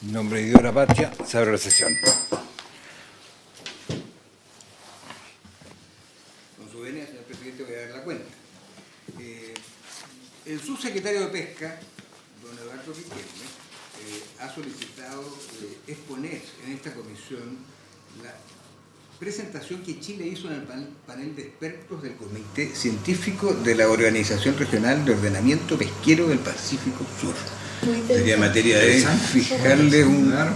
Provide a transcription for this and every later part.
En nombre de Dios de la patria, se abre la sesión. Con su venia, señor presidente, voy a dar la cuenta. El subsecretario de Pesca, don Eduardo Riquelme, ha solicitado exponer en esta comisión la presentación que Chile hizo en el panel de expertos del Comité Científico de la Organización Regional de Ordenamiento Pesquero del Pacífico Sur. Sería materia de fijarle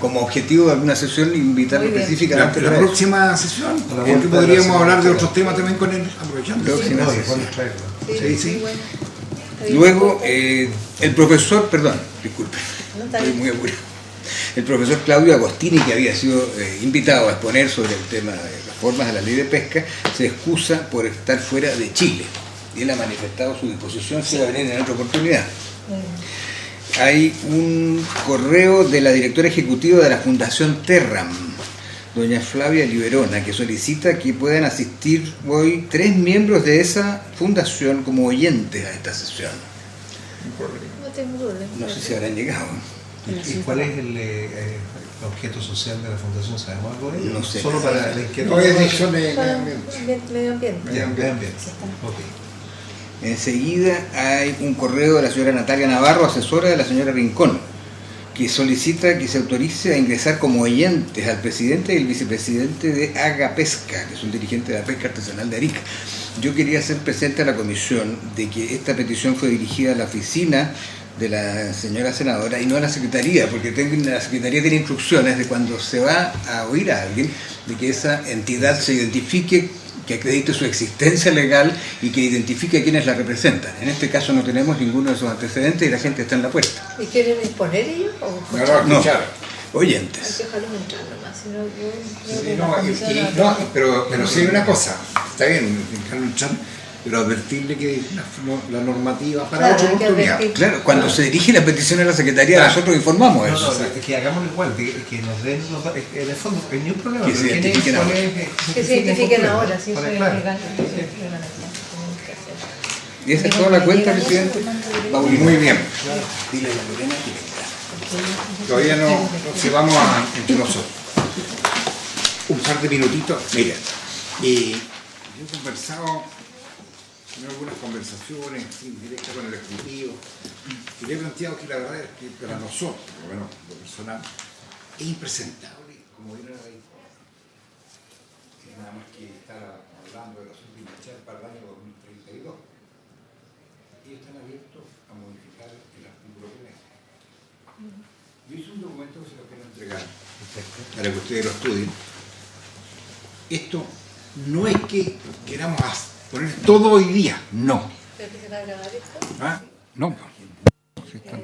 como objetivo de alguna sesión e invitarlo específicamente. La próxima sesión, porque podríamos hablar de otros temas también con él, aprovechando. Próxima sesión. Sí. Luego, el profesor, perdón, disculpe, estoy muy apurado. El profesor Claudio Agostini, que había sido invitado a exponer sobre el tema de reformas a la ley de pesca, se excusa por estar fuera de Chile. Y él ha manifestado su disposición si va a venir en otra oportunidad. Hay un correo de la directora ejecutiva de la Fundación Terram, doña Flavia Liberona, que solicita que puedan asistir hoy 3 miembros de esa fundación como oyentes a esta sesión. No tengo problema. No sé si habrán llegado. ¿Y cuál es el objeto social de la fundación? ¿Sabemos algo de ello? No sé. Solo para la inquietud. No, es dirección de medio ambiente. Medio ambiente. Medio ambiente. Ok. Enseguida hay un correo de la señora Natalia Navarro, asesora de la señora Rincón, que solicita que se autorice a ingresar como oyentes al presidente y el vicepresidente de Agapesca, que es un dirigente de la pesca artesanal de Arica. Yo quería hacer presente a la comisión de que esta petición fue dirigida a la oficina de la señora senadora y no a la secretaría, porque la secretaría tiene instrucciones de cuando se va a oír a alguien, de que esa entidad se identifique, que acredite su existencia legal y que identifique a quienes la representan. En este caso no tenemos ninguno de esos antecedentes y la gente está en la puerta. ¿Y quieren exponer ellos? No, oyentes. Hay que dejarlos entrar nomás, si no, yo Sí, pero sí hay una cosa, está bien, dejarlo entrar, pero advertirle que la normativa para otra oportunidad. Claro, cuando se dirige la petición a la Secretaría, nosotros informamos eso. No, que hagámoslo igual, que nos den, en el fondo, no hay ningún problema. Que se identifiquen ahora. que se identifiquen ahora, si eso es claro. legal. ¿Y esa es toda la cuenta, presidente? Muy bien. Dile a la Lorena que venga. Todavía no, si vamos entre nosotros. Un par de minutitos. Mira, yo he conversado, en algunas conversaciones directas con el Ejecutivo, y le he planteado que la verdad es que para nosotros, por lo menos lo personal, es impresentable como ir a la nada más que estar hablando de la subdimensión para el año 2032. Ellos están abiertos a modificar el artículo que ven. Yo hice un documento que se lo quiero entregar para que ustedes lo estudien. Esto no es que queramos poner todo hoy día, no. ¿Pero que se va a grabar esto? ¿Ah? No. Sí, está.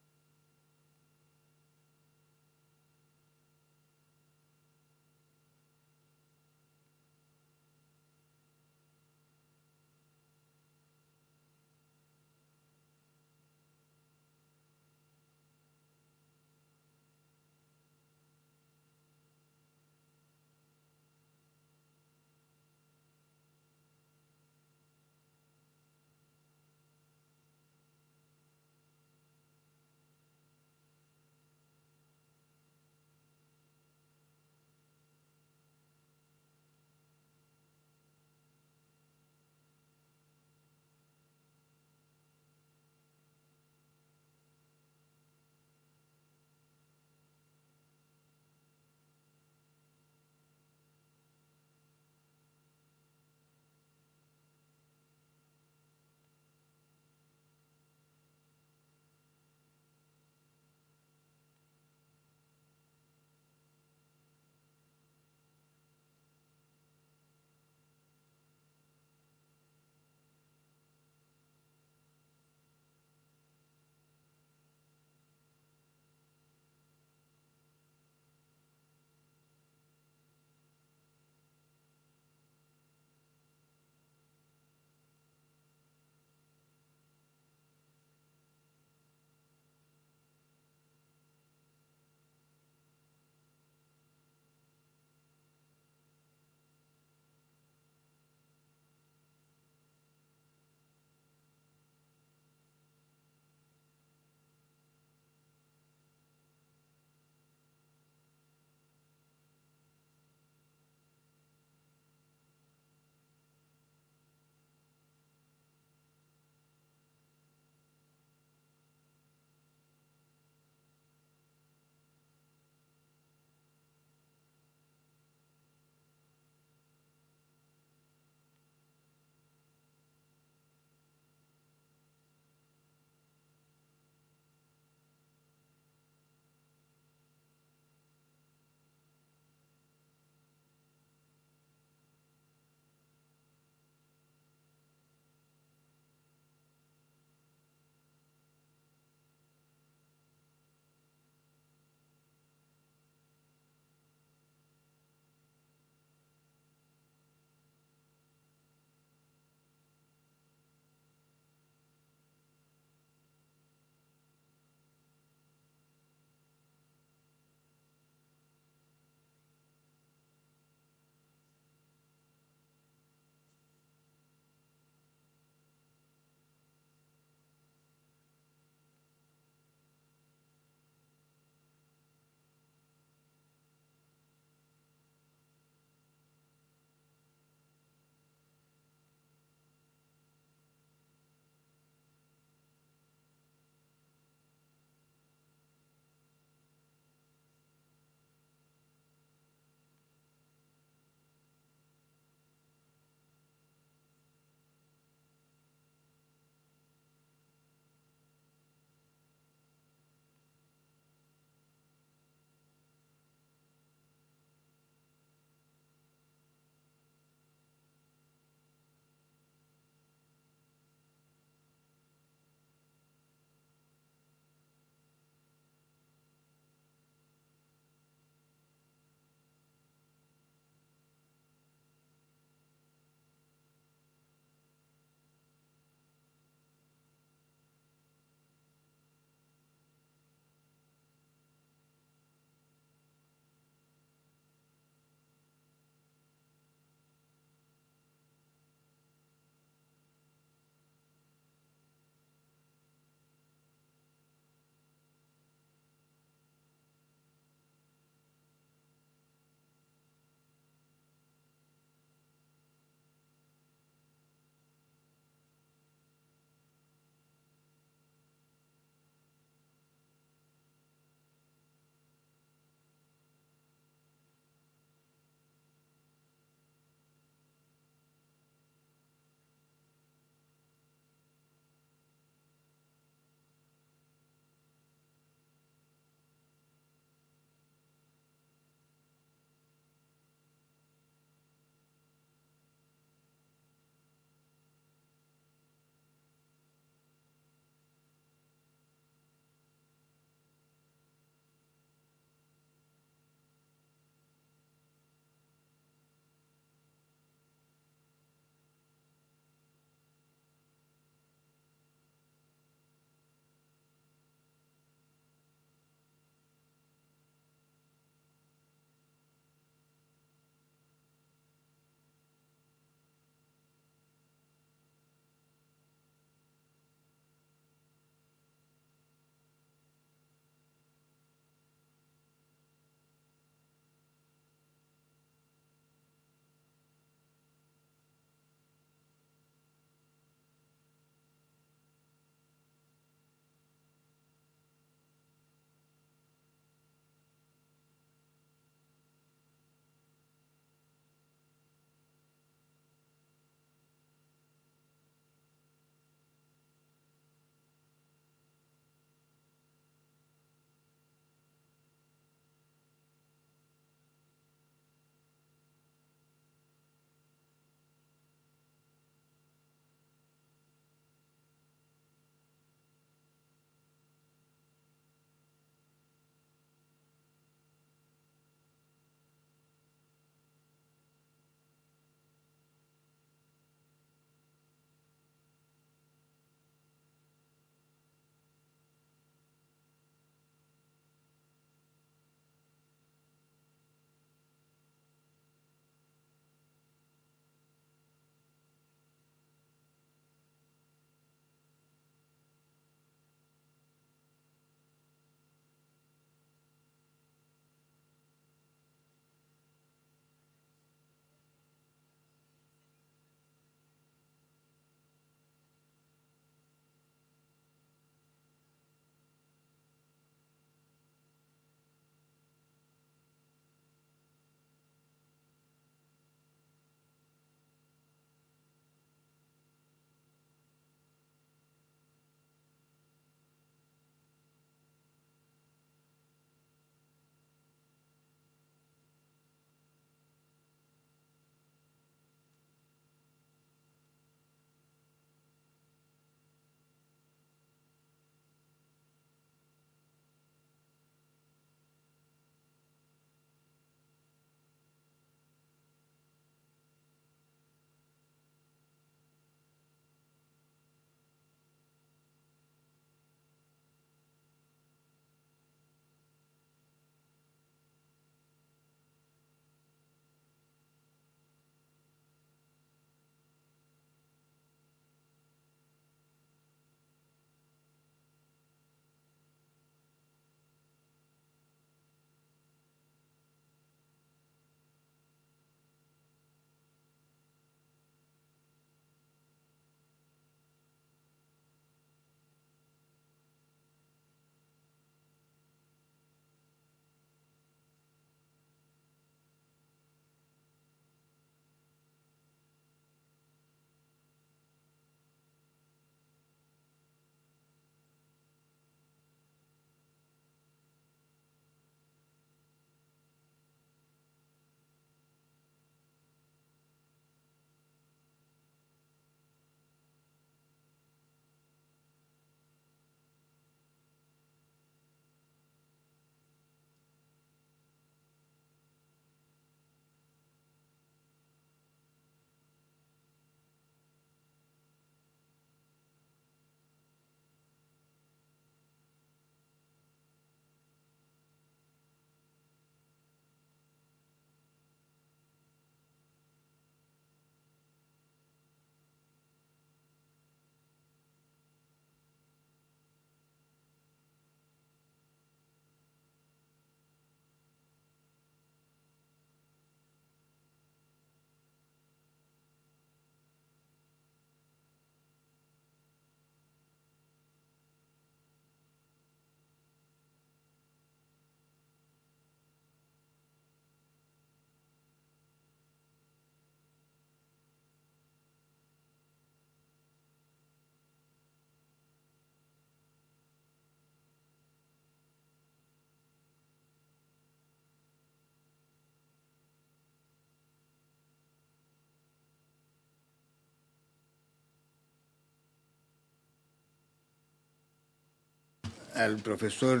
al profesor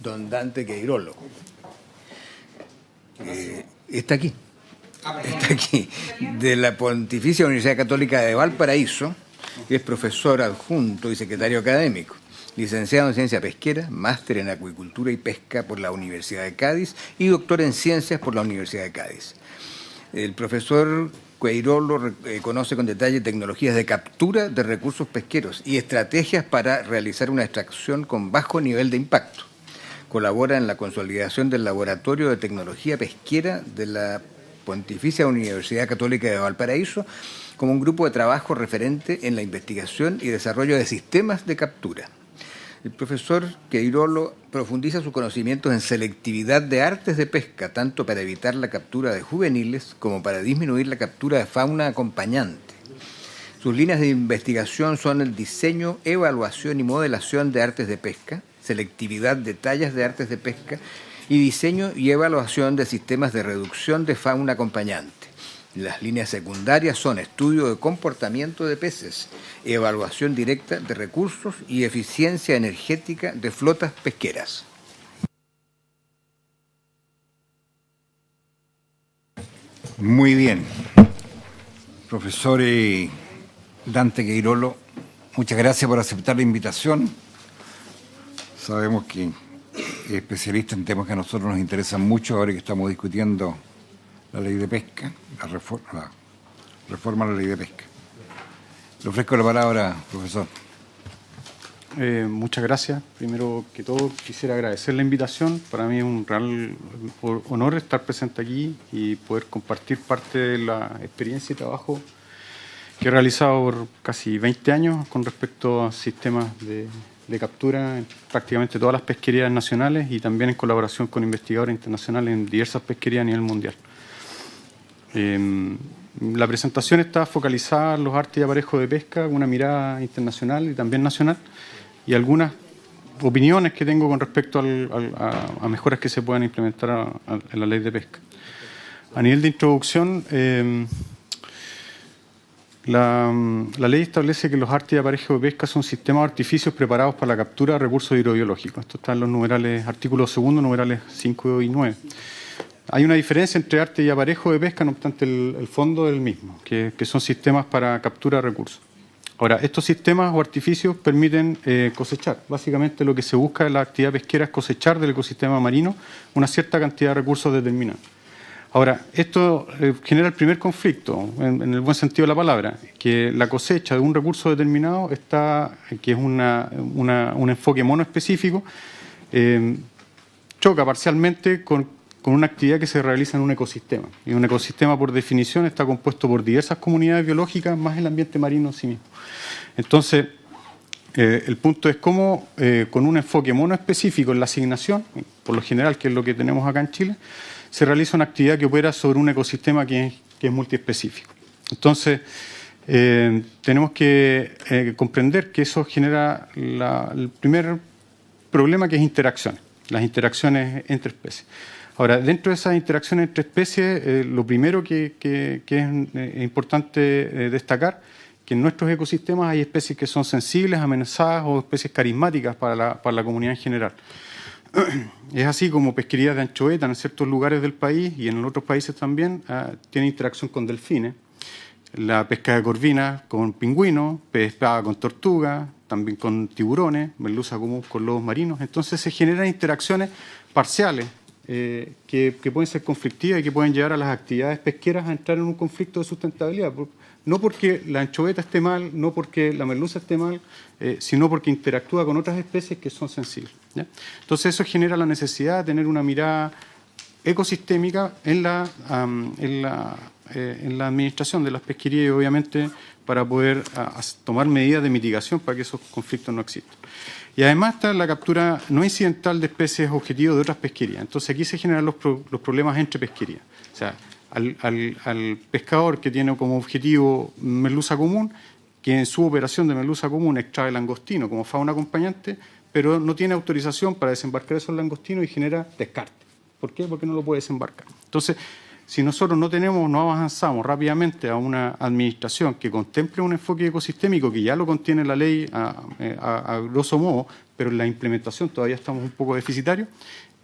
don Dante Queirolo. Está aquí. Está aquí, de la Pontificia Universidad Católica de Valparaíso, que es profesor adjunto y secretario académico, licenciado en Ciencia Pesquera, máster en Acuicultura y Pesca por la Universidad de Cádiz y doctor en Ciencias por la Universidad de Cádiz. El profesor Queirolo conoce con detalle tecnologías de captura de recursos pesqueros y estrategias para realizar una extracción con bajo nivel de impacto. Colabora en la consolidación del Laboratorio de Tecnología Pesquera de la Pontificia Universidad Católica de Valparaíso como un grupo de trabajo referente en la investigación y desarrollo de sistemas de captura. El profesor Queirolo profundiza sus conocimientos en selectividad de artes de pesca, tanto para evitar la captura de juveniles como para disminuir la captura de fauna acompañante. Sus líneas de investigación son el diseño, evaluación y modelación de artes de pesca, selectividad de tallas de artes de pesca y diseño y evaluación de sistemas de reducción de fauna acompañante. Las líneas secundarias son estudio de comportamiento de peces, evaluación directa de recursos y eficiencia energética de flotas pesqueras. Muy bien. Profesor Dante Queirolo, muchas gracias por aceptar la invitación. Sabemos que es especialista en temas que a nosotros nos interesan mucho ahora que estamos discutiendo la ley de pesca, la reforma a la ley de pesca. Le ofrezco la palabra, profesor. Muchas gracias. Primero que todo, quisiera agradecer la invitación. Para mí es un real honor estar presente aquí y poder compartir parte de la experiencia y trabajo que he realizado por casi 20 años con respecto a sistemas de captura en prácticamente todas las pesquerías nacionales y también en colaboración con investigadores internacionales en diversas pesquerías a nivel mundial. La presentación está focalizada en los artes y aparejos de pesca, una mirada internacional y también nacional, y algunas opiniones que tengo con respecto a mejoras que se puedan implementar en la ley de pesca. A nivel de introducción, la ley establece que los artes y aparejos de pesca son sistemas o artificios preparados para la captura de recursos hidrobiológicos. Esto está en los numerales, artículos 2, numerales 5 y 9. Hay una diferencia entre arte y aparejo de pesca, no obstante el fondo es el mismo, que son sistemas para captura de recursos. Ahora, estos sistemas o artificios permiten cosechar. Básicamente lo que se busca en la actividad pesquera es cosechar del ecosistema marino una cierta cantidad de recursos determinados. Ahora, esto genera el primer conflicto, en el buen sentido de la palabra, que la cosecha de un recurso determinado que es un enfoque monoespecífico, choca parcialmente con una actividad que se realiza en un ecosistema. Y un ecosistema, por definición, está compuesto por diversas comunidades biológicas, más el ambiente marino en sí mismo. Entonces, el punto es cómo, con un enfoque monoespecífico en la asignación, por lo general, que es lo que tenemos acá en Chile, se realiza una actividad que opera sobre un ecosistema que es multiespecífico. Entonces, tenemos que comprender que eso genera el primer problema, que es interacciones, las interacciones entre especies. Ahora, dentro de esas interacciones entre especies, lo primero que es importante destacar, que en nuestros ecosistemas hay especies que son sensibles, amenazadas o especies carismáticas para la comunidad en general. Es así como pesquerías de anchoveta en ciertos lugares del país y en otros países también tiene interacción con delfines, la pesca de corvinas con pingüinos, pez espada con tortugas, también con tiburones, merluza común con lobos marinos. Entonces se generan interacciones parciales que pueden ser conflictivas y que pueden llevar a las actividades pesqueras a entrar en un conflicto de sustentabilidad. No porque la anchoveta esté mal, no porque la merluza esté mal, sino porque interactúa con otras especies que son sensibles, ¿ya? Entonces eso genera la necesidad de tener una mirada ecosistémica en la administración de las pesquerías y obviamente para poder tomar medidas de mitigación para que esos conflictos no existan. Y además está la captura no incidental de especies objetivo de otras pesquerías. Entonces aquí se generan los problemas entre pesquerías. O sea, al pescador que tiene como objetivo merluza común, que en su operación de merluza común extrae langostino como fauna acompañante, pero no tiene autorización para desembarcar esos langostinos y genera descarte. ¿Por qué? Porque no lo puede desembarcar. Entonces, si nosotros no avanzamos rápidamente a una administración que contemple un enfoque ecosistémico, que ya lo contiene la ley a grosso modo, pero en la implementación todavía estamos un poco deficitarios,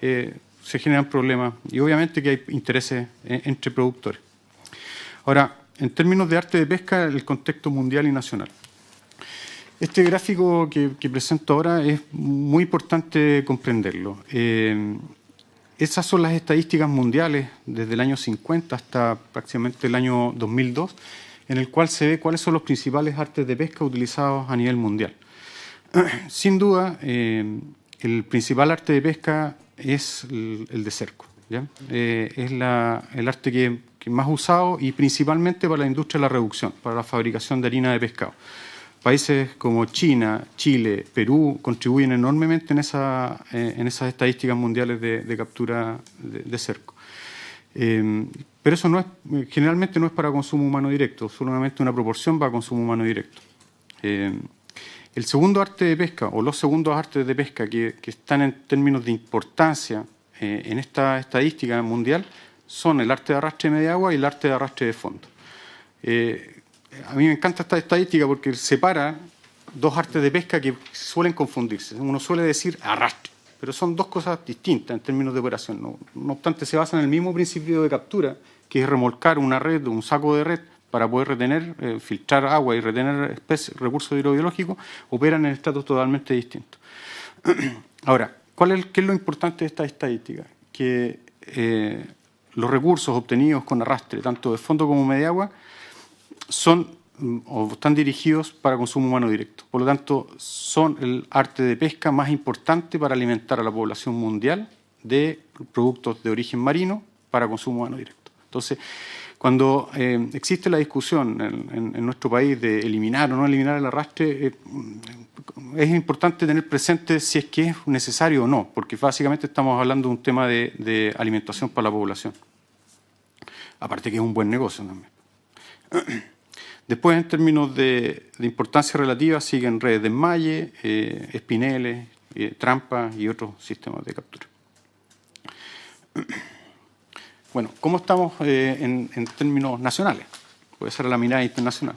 se generan problemas y obviamente que hay intereses entre productores. Ahora, en términos de arte de pesca, el contexto mundial y nacional. Este gráfico que presento ahora es muy importante comprenderlo. Esas son las estadísticas mundiales desde el año 50 hasta prácticamente el año 2002, en el cual se ve cuáles son los principales artes de pesca utilizados a nivel mundial. Sin duda, el principal arte de pesca es el de cerco, ¿ya? Es el arte que más usado y principalmente para la industria de la reducción, para la fabricación de harina de pescado. Países como China, Chile, Perú contribuyen enormemente en esas estadísticas mundiales de captura de cerco. Pero eso generalmente no es para consumo humano directo, solamente una proporción va a consumo humano directo. El segundo arte de pesca, o los segundos artes de pesca que están en términos de importancia en esta estadística mundial, son el arte de arrastre de media agua y el arte de arrastre de fondo. A mí me encanta esta estadística porque separa dos artes de pesca que suelen confundirse. Uno suele decir arrastre, pero son dos cosas distintas en términos de operación. No obstante, se basan en el mismo principio de captura, que es remolcar una red o un saco de red para poder retener, filtrar agua y retener recursos hidrobiológicos, operan en estratos totalmente distintos. Ahora, ¿qué es lo importante de esta estadística? Que los recursos obtenidos con arrastre, tanto de fondo como media agua, son o están dirigidos para consumo humano directo. Por lo tanto, son el arte de pesca más importante para alimentar a la población mundial de productos de origen marino para consumo humano directo. Entonces, cuando existe la discusión en nuestro país de eliminar o no eliminar el arrastre, es importante tener presente si es que es necesario o no, porque básicamente estamos hablando de un tema de alimentación para la población. Aparte que es un buen negocio también. Después, en términos de importancia relativa, siguen redes de enmalle, espineles, trampas y otros sistemas de captura. Bueno, ¿cómo estamos en términos nacionales? Puede ser a la mirada internacional.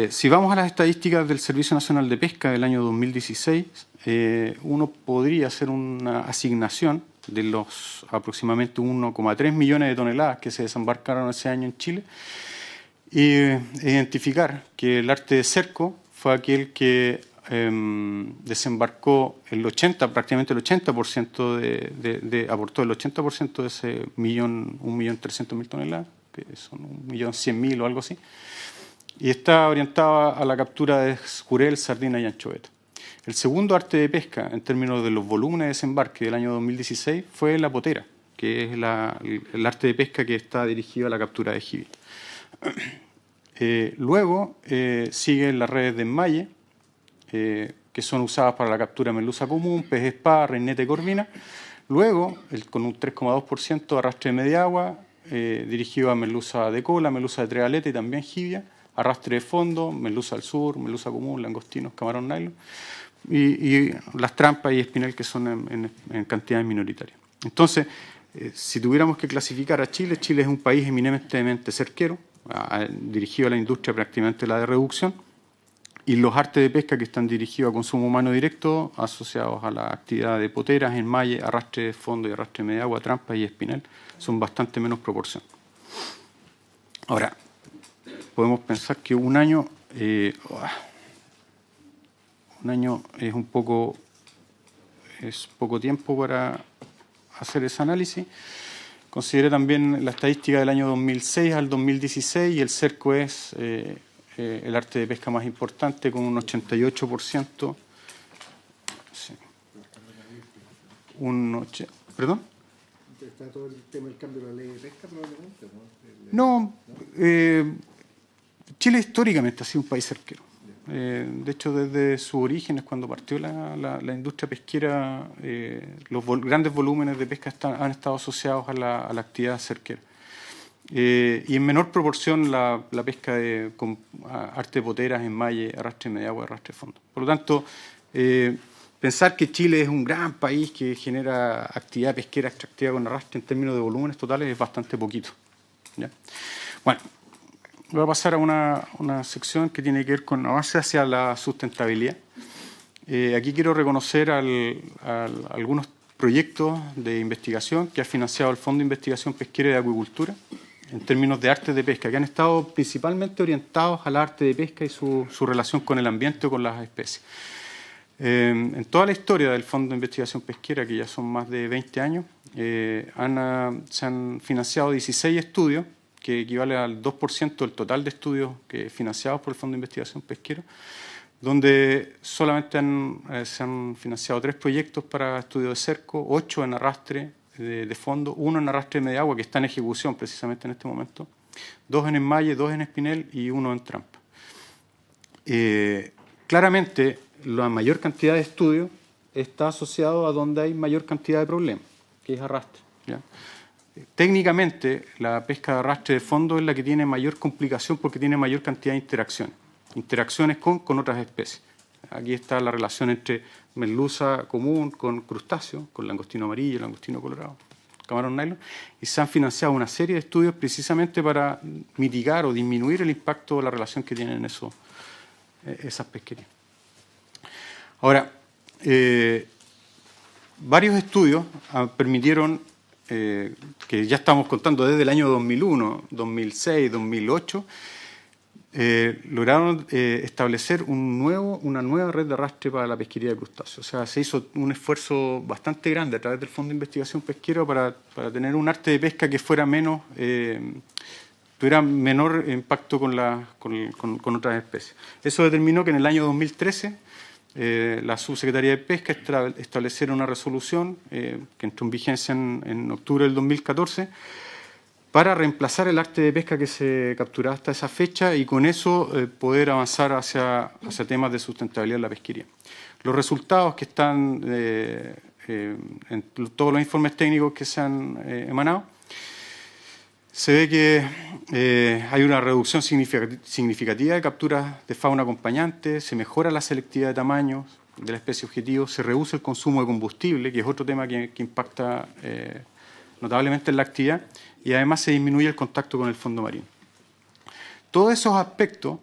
Si vamos a las estadísticas del Servicio Nacional de Pesca del año 2016, uno podría hacer una asignación de los aproximadamente 1,3 millones de toneladas que se desembarcaron ese año en Chile, y identificar que el arte de cerco fue aquel que desembarcó prácticamente el 80% aportó el 80% de ese 1.300.000 toneladas, que son 1.100.000 o algo así, y está orientada a la captura de jurel, sardina y anchoveta. El segundo arte de pesca, en términos de los volúmenes de desembarque del año 2016, fue la potera, que es el arte de pesca que está dirigido a la captura de jibia. Luego siguen las redes de enmalle, que son usadas para la captura de merluza común, pez espada, reineta y corvina. Luego, con un 3,2% arrastre de media agua, dirigido a merluza de cola, merluza de tres aletas y también jibia, arrastre de fondo, merluza al sur, merluza común, langostinos, camarón nylon, y las trampas y espinel que son en cantidades minoritarias. Entonces, si tuviéramos que clasificar a Chile, Chile es un país eminentemente cerquero, dirigido a la industria prácticamente la de reducción, y los artes de pesca que están dirigidos a consumo humano directo, asociados a la actividad de poteras, enmalle, arrastre de fondo y arrastre de media agua, trampa y espinel, son bastante menos proporción. Ahora, podemos pensar que un año es poco tiempo para hacer ese análisis. Consideré también la estadística del año 2006 al 2016 y el cerco es el arte de pesca más importante con un 88%. Sí. ¿Perdón? ¿Está todo el tema del cambio de la ley de pesca probablemente? No, Chile históricamente ha sido un país cerquero. De hecho, desde sus orígenes, cuando partió la industria pesquera, los grandes volúmenes de pesca han estado asociados a la actividad cerquera. Y en menor proporción la pesca con arte de poteras, enmalle, arrastre de media agua, arrastre de fondo. Por lo tanto, pensar que Chile es un gran país que genera actividad pesquera extractiva con arrastre en términos de volúmenes totales es bastante poquito. ¿ya? Bueno, voy a pasar a una sección que tiene que ver con avance hacia la sustentabilidad. Aquí quiero reconocer algunos proyectos de investigación que ha financiado el Fondo de Investigación Pesquera y de Acuicultura en términos de artes de pesca, que han estado principalmente orientados al arte de pesca y su relación con el ambiente o con las especies. En toda la historia del Fondo de Investigación Pesquera, que ya son más de 20 años, se han financiado 16 estudios, que equivale al 2% del total de estudios financiados por el Fondo de Investigación Pesquera, donde solamente se han financiado 3 proyectos para estudio de cerco, 8 en arrastre de fondo, 1 en arrastre de media agua, que está en ejecución precisamente en este momento, 2 en enmalle, 2 en espinel y 1 en trampa. Claramente, la mayor cantidad de estudios está asociado a donde hay mayor cantidad de problemas, que es arrastre, ¿ya? Técnicamente, la pesca de arrastre de fondo es la que tiene mayor complicación porque tiene mayor cantidad de interacciones con otras especies. Aquí está la relación entre merluza común con crustáceos, con langostino amarillo, langostino colorado, camarón nylon, y se han financiado una serie de estudios precisamente para mitigar o disminuir el impacto de la relación que tienen esas pesquerías. Ahora, varios estudios permitieron, que ya estamos contando desde el año 2001, 2006, 2008, lograron establecer una nueva red de arrastre para la pesquería de crustáceos. O sea, se hizo un esfuerzo bastante grande a través del Fondo de Investigación Pesquera para tener un arte de pesca que fuera tuviera menor impacto con otras especies. Eso determinó que en el año 2013 la Subsecretaría de Pesca estableció una resolución que entró en vigencia en octubre del 2014 para reemplazar el arte de pesca que se capturaba hasta esa fecha y con eso poder avanzar hacia temas de sustentabilidad en la pesquería. Los resultados que están en todos los informes técnicos que se han emanado, se ve que hay una reducción significativa de capturas de fauna acompañante, se mejora la selectividad de tamaños de la especie objetivo, se reduce el consumo de combustible, que es otro tema que impacta notablemente en la actividad, y además se disminuye el contacto con el fondo marino. Todos esos aspectos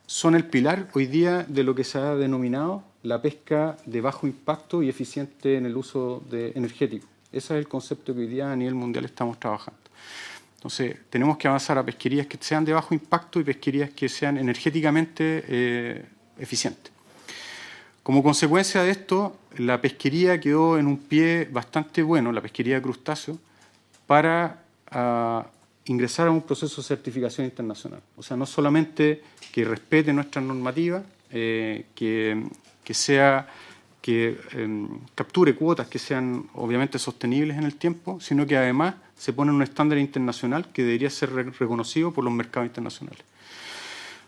son el pilar hoy día de lo que se ha denominado la pesca de bajo impacto y eficiente en el uso energético. Ese es el concepto que hoy día a nivel mundial estamos trabajando. Entonces, tenemos que avanzar a pesquerías que sean de bajo impacto y pesquerías que sean energéticamente eficientes. Como consecuencia de esto, la pesquería quedó en un pie bastante bueno, la pesquería de crustáceos, para ingresar a un proceso de certificación internacional. O sea, no solamente que respete nuestras normativas, que capture cuotas que sean obviamente sostenibles en el tiempo, sino que además se pone un estándar internacional que debería ser reconocido por los mercados internacionales.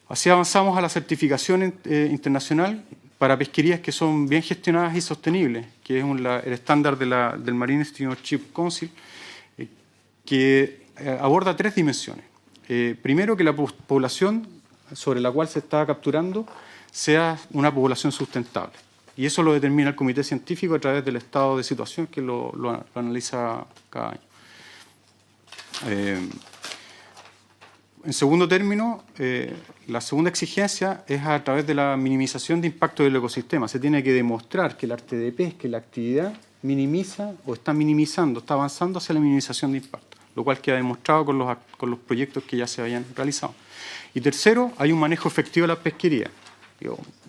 Así avanzamos a la certificación internacional para pesquerías que son bien gestionadas y sostenibles, que es el estándar del Marine Stewardship Council, que aborda 3 dimensiones. Primero, que la población sobre la cual se está capturando sea una población sustentable. Y eso lo determina el comité científico a través del estado de situación que lo analiza cada año. En segundo término, la segunda exigencia es a través de la minimización de impacto del ecosistema. Se tiene que demostrar que el arte de pesca y la actividad minimiza o está minimizando, está avanzando hacia la minimización de impacto, lo cual queda demostrado con los proyectos que ya se habían realizado. Y tercero, hay un manejo efectivo de la pesquería.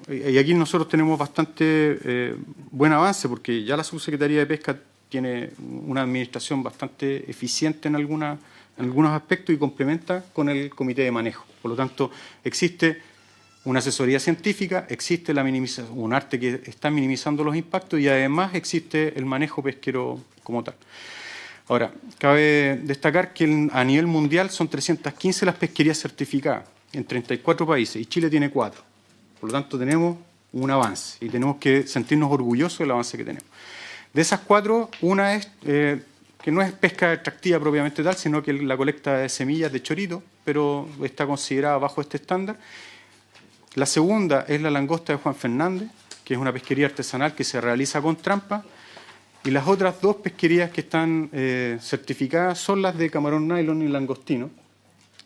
Y aquí nosotros tenemos bastante buen avance porque ya la Subsecretaría de Pesca tiene una administración bastante eficiente en algunos aspectos y complementa con el comité de manejo. Por lo tanto, existe una asesoría científica, existe un arte que está minimizando los impactos y además existe el manejo pesquero como tal. Ahora, cabe destacar que a nivel mundial son 315 las pesquerías certificadas en 34 países y Chile tiene 4. Por lo tanto, tenemos un avance y tenemos que sentirnos orgullosos del avance que tenemos. De esas 4, una es que no es pesca extractiva propiamente tal, sino que la colecta de semillas de chorito, pero está considerada bajo este estándar. La segunda es la langosta de Juan Fernández, que es una pesquería artesanal que se realiza con trampa. Y las otras 2 pesquerías que están certificadas son las de camarón nylon y langostino,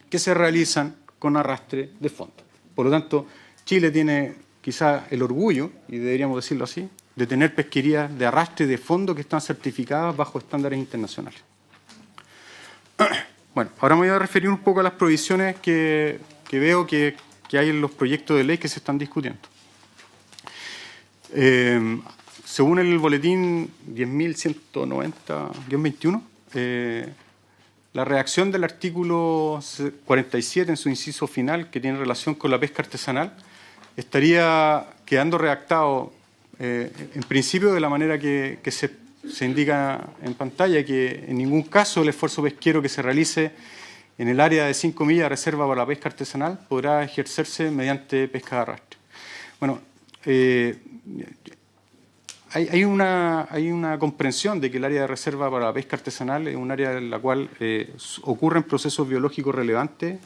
que se realizan con arrastre de fondo. Por lo tanto, Chile tiene quizás el orgullo, y deberíamos decirlo así, de tener pesquerías de arrastre de fondo que están certificadas bajo estándares internacionales. Bueno, ahora me voy a referir un poco a las provisiones que veo que hay en los proyectos de ley que se están discutiendo. Según el boletín 10.190-21, la redacción del artículo 47 en su inciso final, que tiene relación con la pesca artesanal, estaría quedando redactado en principio de la manera que se indica en pantalla, que en ningún caso el esfuerzo pesquero que se realice en el área de 5 millas de reserva para la pesca artesanal podrá ejercerse mediante pesca de arrastre. Bueno, hay una comprensión de que el área de reserva para la pesca artesanal es un área en la cual ocurren procesos biológicos relevantes,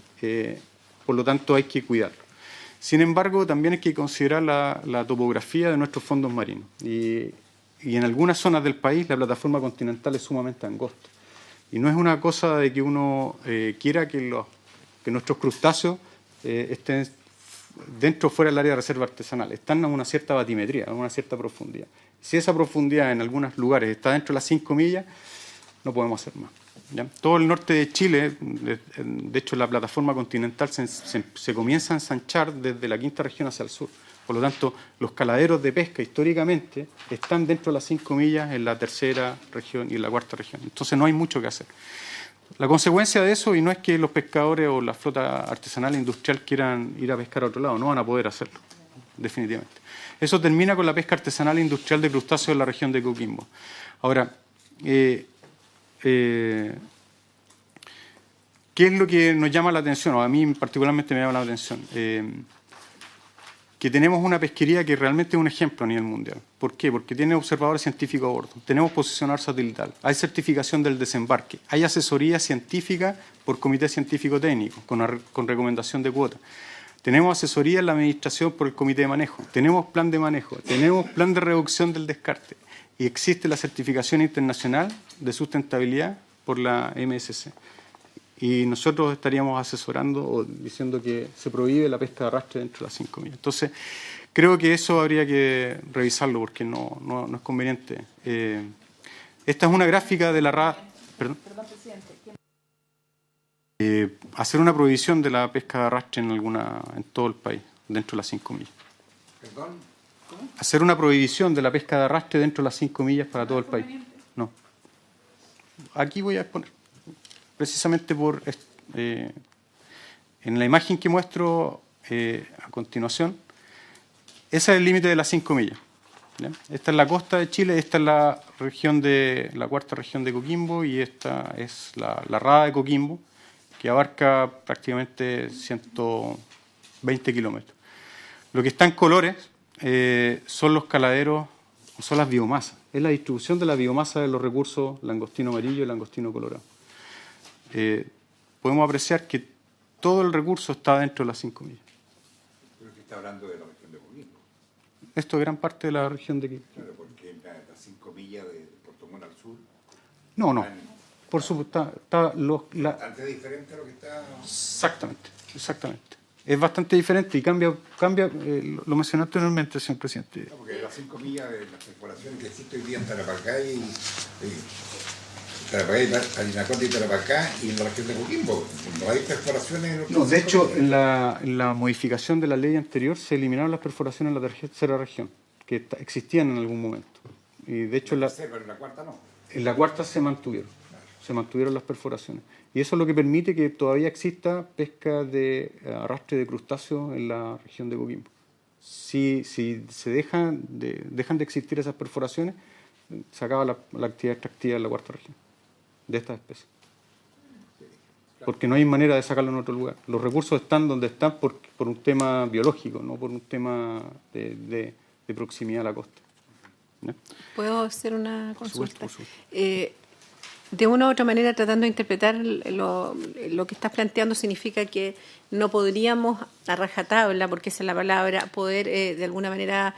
por lo tanto hay que cuidarlo. Sin embargo, también hay que considerar la topografía de nuestros fondos marinos. Y en algunas zonas del país la plataforma continental es sumamente angosta. Y no es una cosa de que uno quiera que nuestros crustáceos estén dentro o fuera del área de reserva artesanal. Están a una cierta batimetría, a una cierta profundidad. Si esa profundidad en algunos lugares está dentro de las 5 millas, no podemos hacer más, ¿ya? Todo el norte de Chile, de hecho la plataforma continental se comienza a ensanchar desde la 5ª región hacia el sur. Por lo tanto, los caladeros de pesca históricamente están dentro de las 5 millas en la 3ª región y en la 4ª región. Entonces no hay mucho que hacer. La consecuencia de eso, y no es que los pescadores o la flota artesanal e industrial quieran ir a pescar a otro lado, no van a poder hacerlo, definitivamente. Eso termina con la pesca artesanal e industrial de crustáceos en la región de Coquimbo. Ahora, ¿qué es lo que nos llama la atención? O a mí particularmente me llama la atención. Que tenemos una pesquería que realmente es un ejemplo a nivel mundial. ¿Por qué? Porque tiene observadores científicos a bordo, tenemos posicionador satelital, hay certificación del desembarque, hay asesoría científica por comité científico técnico, con recomendación de cuota. Tenemos asesoría en la administración por el comité de manejo, tenemos plan de manejo, tenemos plan de reducción del descarte y existe la certificación internacional de sustentabilidad por la MSC. Y nosotros estaríamos asesorando o diciendo que se prohíbe la pesca de arrastre dentro de las 5 millas. Entonces, creo que eso habría que revisarlo porque no es conveniente. Esta es una gráfica de la RAD. Perdón, presidente. Hacer una prohibición de la pesca de arrastre en todo el país, dentro de las 5 millas. ¿Perdón? ¿Cómo? Hacer una prohibición de la pesca de arrastre dentro de las 5 millas para todo el país. No. Aquí voy a exponer. Precisamente en la imagen que muestro a continuación, ese es el límite de las 5 millas. ¿Ya? Esta es la costa de Chile, esta es la 4ª región de Coquimbo y esta es la rada de Coquimbo, que abarca prácticamente 120 kilómetros. Lo que está en colores son los caladeros, son las biomasas, es la distribución de la biomasa de los recursos langostino amarillo y langostino colorado. Podemos apreciar que todo el recurso está dentro de las 5 millas. Pero que está hablando de la región de Coquimbo. Esto es gran parte de la región de Coquimbo. Claro, porque las 5 millas de Puerto Montt al sur. No. Por supuesto, Bastante diferente a lo que está. Exactamente. Es bastante diferente y cambia lo mencioné anteriormente, señor presidente. No, porque las 5 millas de las perforaciones que existen hoy día en Tarapacá y Parinacota y Tarapacá y en la región de Coquimbo. No hay perforaciones en No, de hecho, en la modificación de la ley anterior se eliminaron las perforaciones en la 3ª región, que existían en algún momento. Y de hecho, pero en la 4ª no. En la 4ª se mantuvieron. Se mantuvieron las perforaciones. Y eso es lo que permite que todavía exista pesca de arrastre de crustáceos en la región de Coquimbo. Si se dejan de existir esas perforaciones, se acaba la actividad extractiva en la 4ª región de estas especies. Porque no hay manera de sacarlo en otro lugar. Los recursos están donde están por un tema biológico, no por un tema de proximidad a la costa. ¿No? ¿Puedo hacer una consulta? Por supuesto. De una u otra manera, tratando de interpretar lo que estás planteando, significa que no podríamos, a rajatabla, porque esa es la palabra, poder de alguna manera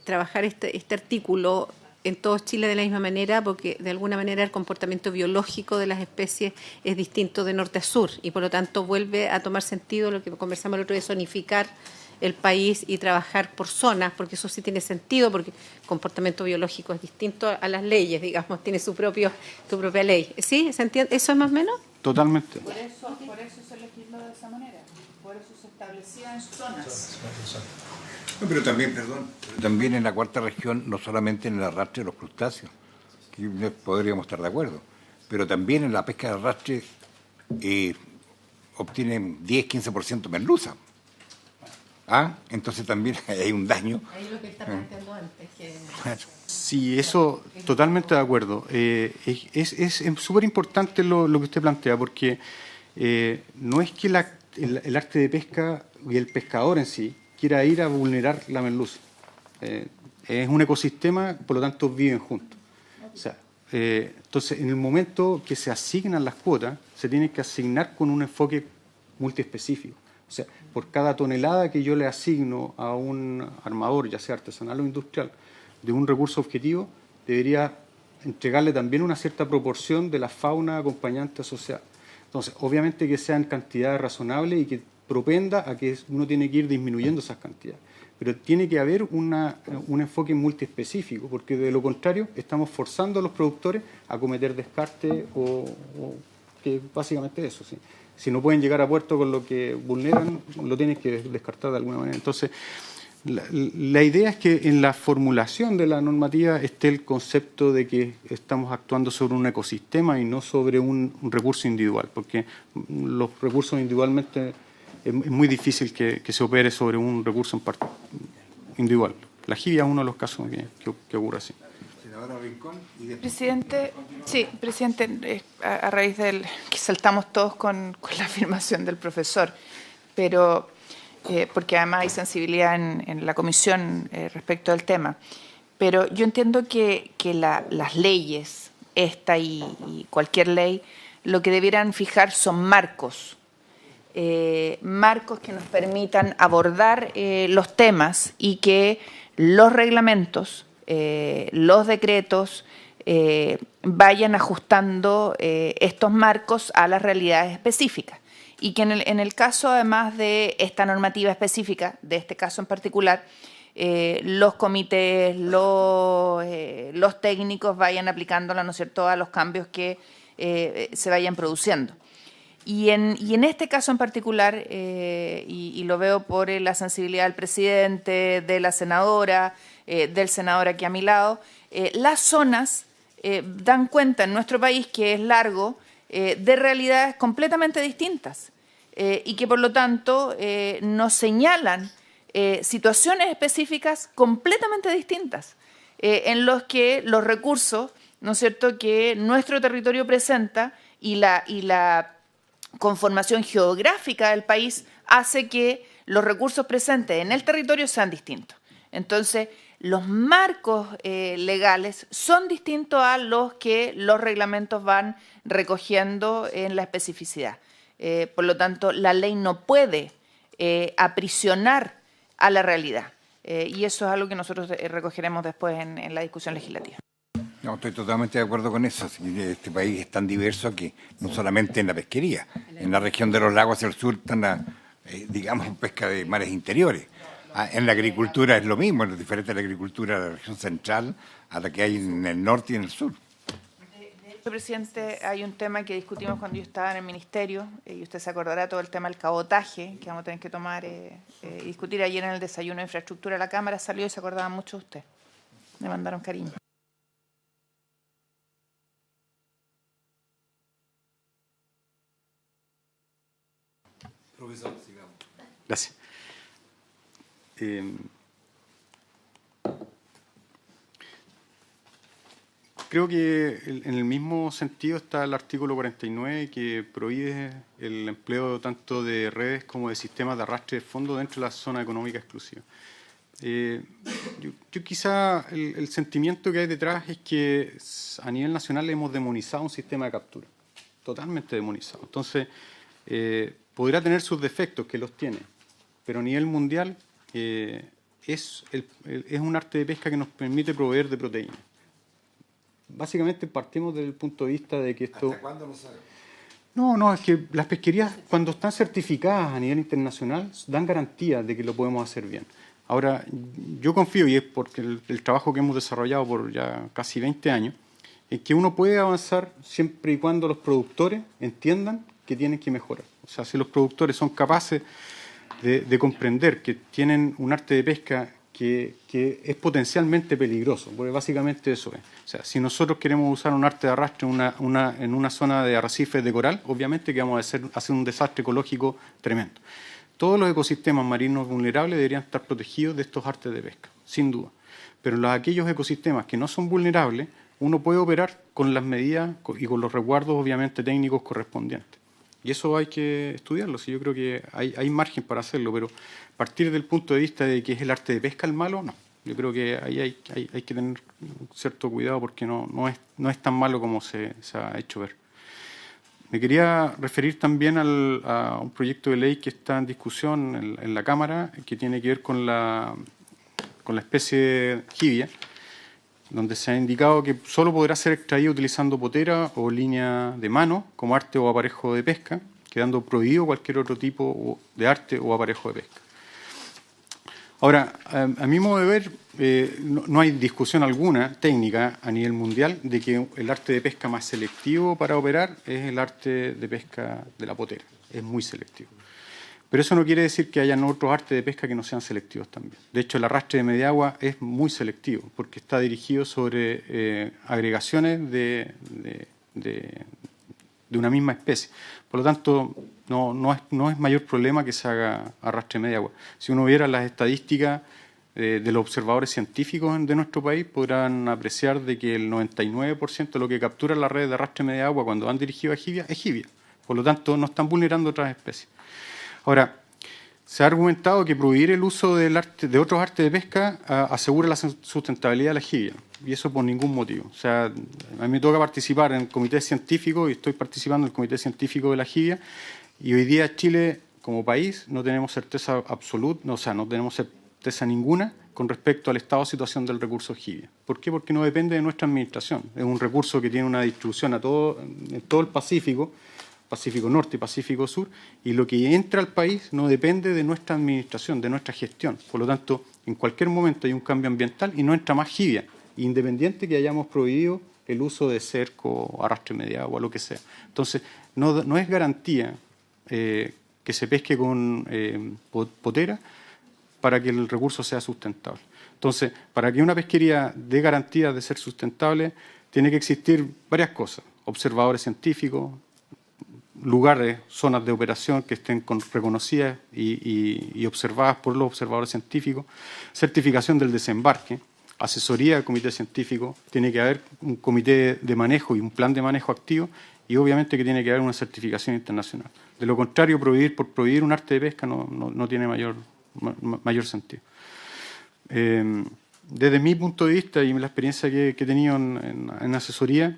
trabajar este artículo en todo Chile de la misma manera, porque de alguna manera el comportamiento biológico de las especies es distinto de norte a sur y por lo tanto vuelve a tomar sentido lo que conversamos el otro día, zonificar el país y trabajar por zonas, porque eso sí tiene sentido, porque el comportamiento biológico es distinto a las leyes, digamos, tiene su propia ley. ¿Sí? ¿Se entiende? ¿Eso es más o menos? Totalmente. Por eso se legisló de esa manera, por eso se establecían zonas. No, pero también, perdón, pero también en la cuarta región, no solamente en el arrastre de los crustáceos, que podríamos estar de acuerdo, pero también en la pesca de arrastre obtienen 10-15% merluza. Entonces también hay un daño. Ahí lo que está planteando antes. Sí, eso totalmente de acuerdo. Es súper importante lo que usted plantea, porque no es que el arte de pesca y el pescador en sí quiera ir a vulnerar la merluza. Es un ecosistema, por lo tanto viven juntos. O sea, entonces, en el momento que se asignan las cuotas, se tienen que asignar con un enfoque multiespecífico. O sea, por cada tonelada que yo le asigno a un armador, ya sea artesanal o industrial, de un recurso objetivo, debería entregarle también una cierta proporción de la fauna acompañante asociada. Entonces, obviamente que sean cantidades razonables y que propenda a que uno tiene que ir disminuyendo esas cantidades. Pero tiene que haber un enfoque multiespecífico, porque de lo contrario estamos forzando a los productores a cometer descarte o que básicamente eso, sí. Si no pueden llegar a puerto con lo que vulneran, lo tienen que descartar de alguna manera. Entonces, la idea es que en la formulación de la normativa esté el concepto de que estamos actuando sobre un ecosistema y no sobre un recurso individual, porque los recursos individualmente es muy difícil que se opere sobre un recurso en parte individual. La jibia es uno de los casos que ocurre así. Senadora Rincón. Presidente, a raíz del que saltamos todos con la afirmación del profesor, pero porque además hay sensibilidad en la comisión respecto al tema. Pero yo entiendo que las leyes, esta y cualquier ley, lo que debieran fijar son marcos. Marcos que nos permitan abordar los temas y que los reglamentos, los decretos, vayan ajustando estos marcos a las realidades específicas. Y que en el caso, además de esta normativa específica, de este caso en particular, los comités, los técnicos vayan aplicándola, ¿no es cierto?, a los cambios que se vayan produciendo. Y en este caso en particular, y lo veo por la sensibilidad del presidente, de la senadora, del senador aquí a mi lado, las zonas dan cuenta en nuestro país, que es largo, de realidades completamente distintas y que por lo tanto nos señalan situaciones específicas completamente distintas en los que los recursos, ¿no es cierto?, que nuestro territorio presenta y la conformación geográfica del país hace que los recursos presentes en el territorio sean distintos. Entonces, los marcos legales son distintos a los que los reglamentos van recogiendo en la especificidad. Por lo tanto, la ley no puede aprisionar a la realidad. Y eso es algo que nosotros recogeremos después en la discusión legislativa. No, estoy totalmente de acuerdo con eso. Este país es tan diverso que no solamente en la pesquería, en la región de los lagos hacia el sur están, digamos, pesca de mares interiores. En la agricultura es lo mismo, es diferente a la agricultura de la región central a la que hay en el norte y en el sur. De hecho, presidente, hay un tema que discutimos cuando yo estaba en el ministerio, y usted se acordará, todo el tema del cabotaje, que vamos a tener que tomar y discutir. Ayer en el desayuno de infraestructura, la Cámara salió y se acordaba mucho de usted. Me mandaron cariño. Profesor, sigamos. Gracias. Creo que en el mismo sentido está el artículo 49, que prohíbe el empleo tanto de redes como de sistemas de arrastre de fondos dentro de la zona económica exclusiva. Yo quizá el sentimiento que hay detrás es que a nivel nacional hemos demonizado un sistema de captura, totalmente demonizado. Entonces, podrá tener sus defectos, que los tiene, pero a nivel mundial es un arte de pesca que nos permite proveer de proteínas. básicamente partimos del punto de vista de que esto... ¿Hasta cuándo no sabe? No, es que las pesquerías, cuando están certificadas a nivel internacional, dan garantía de que lo podemos hacer bien. Ahora, yo confío, y es porque el trabajo que hemos desarrollado por ya casi 20 años, es que uno puede avanzar siempre y cuando los productores entiendan que tienen que mejorar. O sea, si los productores son capaces de comprender que tienen un arte de pesca que es potencialmente peligroso, porque básicamente eso es. O sea, si nosotros queremos usar un arte de arrastre en una zona de arrecifes de coral, obviamente que vamos a hacer un desastre ecológico tremendo. Todos los ecosistemas marinos vulnerables deberían estar protegidos de estos artes de pesca, sin duda. Pero en aquellos ecosistemas que no son vulnerables, uno puede operar con las medidas y con los resguardos, obviamente, técnicos correspondientes. Y eso hay que estudiarlo. Sí, yo creo que hay margen para hacerlo, pero partir del punto de vista de que es el arte de pesca el malo, no. Yo creo que ahí hay que tener cierto cuidado porque no es tan malo como se ha hecho ver. Me quería referir también a un proyecto de ley que está en discusión en la Cámara, que tiene que ver con la especie jibia, donde se ha indicado que solo podrá ser extraído utilizando potera o línea de mano como arte o aparejo de pesca, quedando prohibido cualquier otro tipo de arte o aparejo de pesca. Ahora, a mi modo de ver, no hay discusión alguna técnica a nivel mundial de que el arte de pesca más selectivo para operar es el arte de pesca de la potera. Es muy selectivo. Pero eso no quiere decir que hayan otros artes de pesca que no sean selectivos también. De hecho, el arrastre de media agua es muy selectivo porque está dirigido sobre agregaciones de una misma especie. Por lo tanto, no es mayor problema que se haga arrastre de media agua. Si uno viera las estadísticas de los observadores científicos de nuestro país, podrán apreciar de que el 99% de lo que captura la red de arrastre de media agua cuando han dirigido a jibia es jibia. Por lo tanto, no están vulnerando otras especies. Ahora, se ha argumentado que prohibir el uso de otros artes de pesca asegura la sustentabilidad de la jibia, y eso por ningún motivo. O sea, a mí me toca participar en comités científicos y estoy participando en el comité científico de la jibia, y hoy día Chile, como país, no tenemos certeza absoluta, no tenemos certeza ninguna con respecto al estado de situación del recurso jibia. ¿Por qué? Porque no depende de nuestra administración. Es un recurso que tiene una distribución en todo el Pacífico Norte y Pacífico Sur, y lo que entra al país no depende de nuestra administración, de nuestra gestión. Por lo tanto, en cualquier momento hay un cambio ambiental y no entra más jibia, independiente que hayamos prohibido el uso de cerco, arrastre de media agua, lo que sea. Entonces, no es garantía que se pesque con potera para que el recurso sea sustentable. Entonces, para que una pesquería dé garantía de ser sustentable, tiene que existir varias cosas: observadores científicos, lugares, zonas de operación que estén reconocidas y observadas por los observadores científicos, certificación del desembarque, asesoría del comité científico, tiene que haber un comité de manejo y un plan de manejo activo, y obviamente que tiene que haber una certificación internacional. De lo contrario, prohibir por prohibir un arte de pesca no tiene mayor sentido. Desde mi punto de vista y la experiencia que he tenido en asesoría,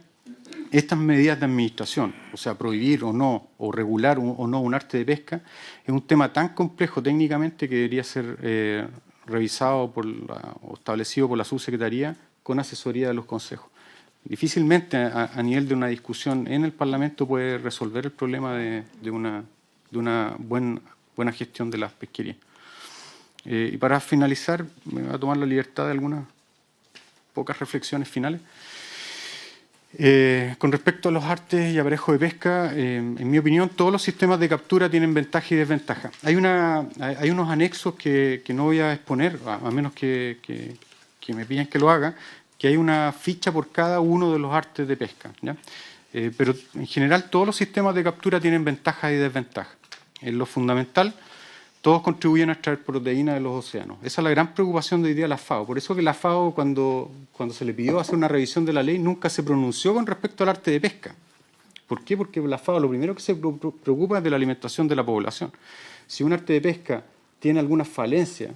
estas medidas de administración, o sea, prohibir o no, o regular o no un arte de pesca, es un tema tan complejo técnicamente que debería ser revisado o establecido por la subsecretaría con asesoría de los consejos. Difícilmente a nivel de una discusión en el Parlamento puede resolver el problema de una buena gestión de las pesquerías. Y para finalizar, me voy a tomar la libertad de algunas pocas reflexiones finales. Con respecto a los artes y aparejos de pesca, en mi opinión, todos los sistemas de captura tienen ventaja y desventaja. Hay unos anexos que no voy a exponer, a menos que me piden que lo haga, que hay una ficha por cada uno de los artes de pesca, ¿ya? Pero en general todos los sistemas de captura tienen ventajas y desventajas. En lo fundamental, todos contribuyen a extraer proteínas de los océanos. Esa es la gran preocupación de hoy día de la FAO. Por eso que la FAO, cuando se le pidió hacer una revisión de la ley, nunca se pronunció con respecto al arte de pesca. ¿Por qué? Porque la FAO lo primero que se preocupa es de la alimentación de la población. Si un arte de pesca tiene alguna falencia,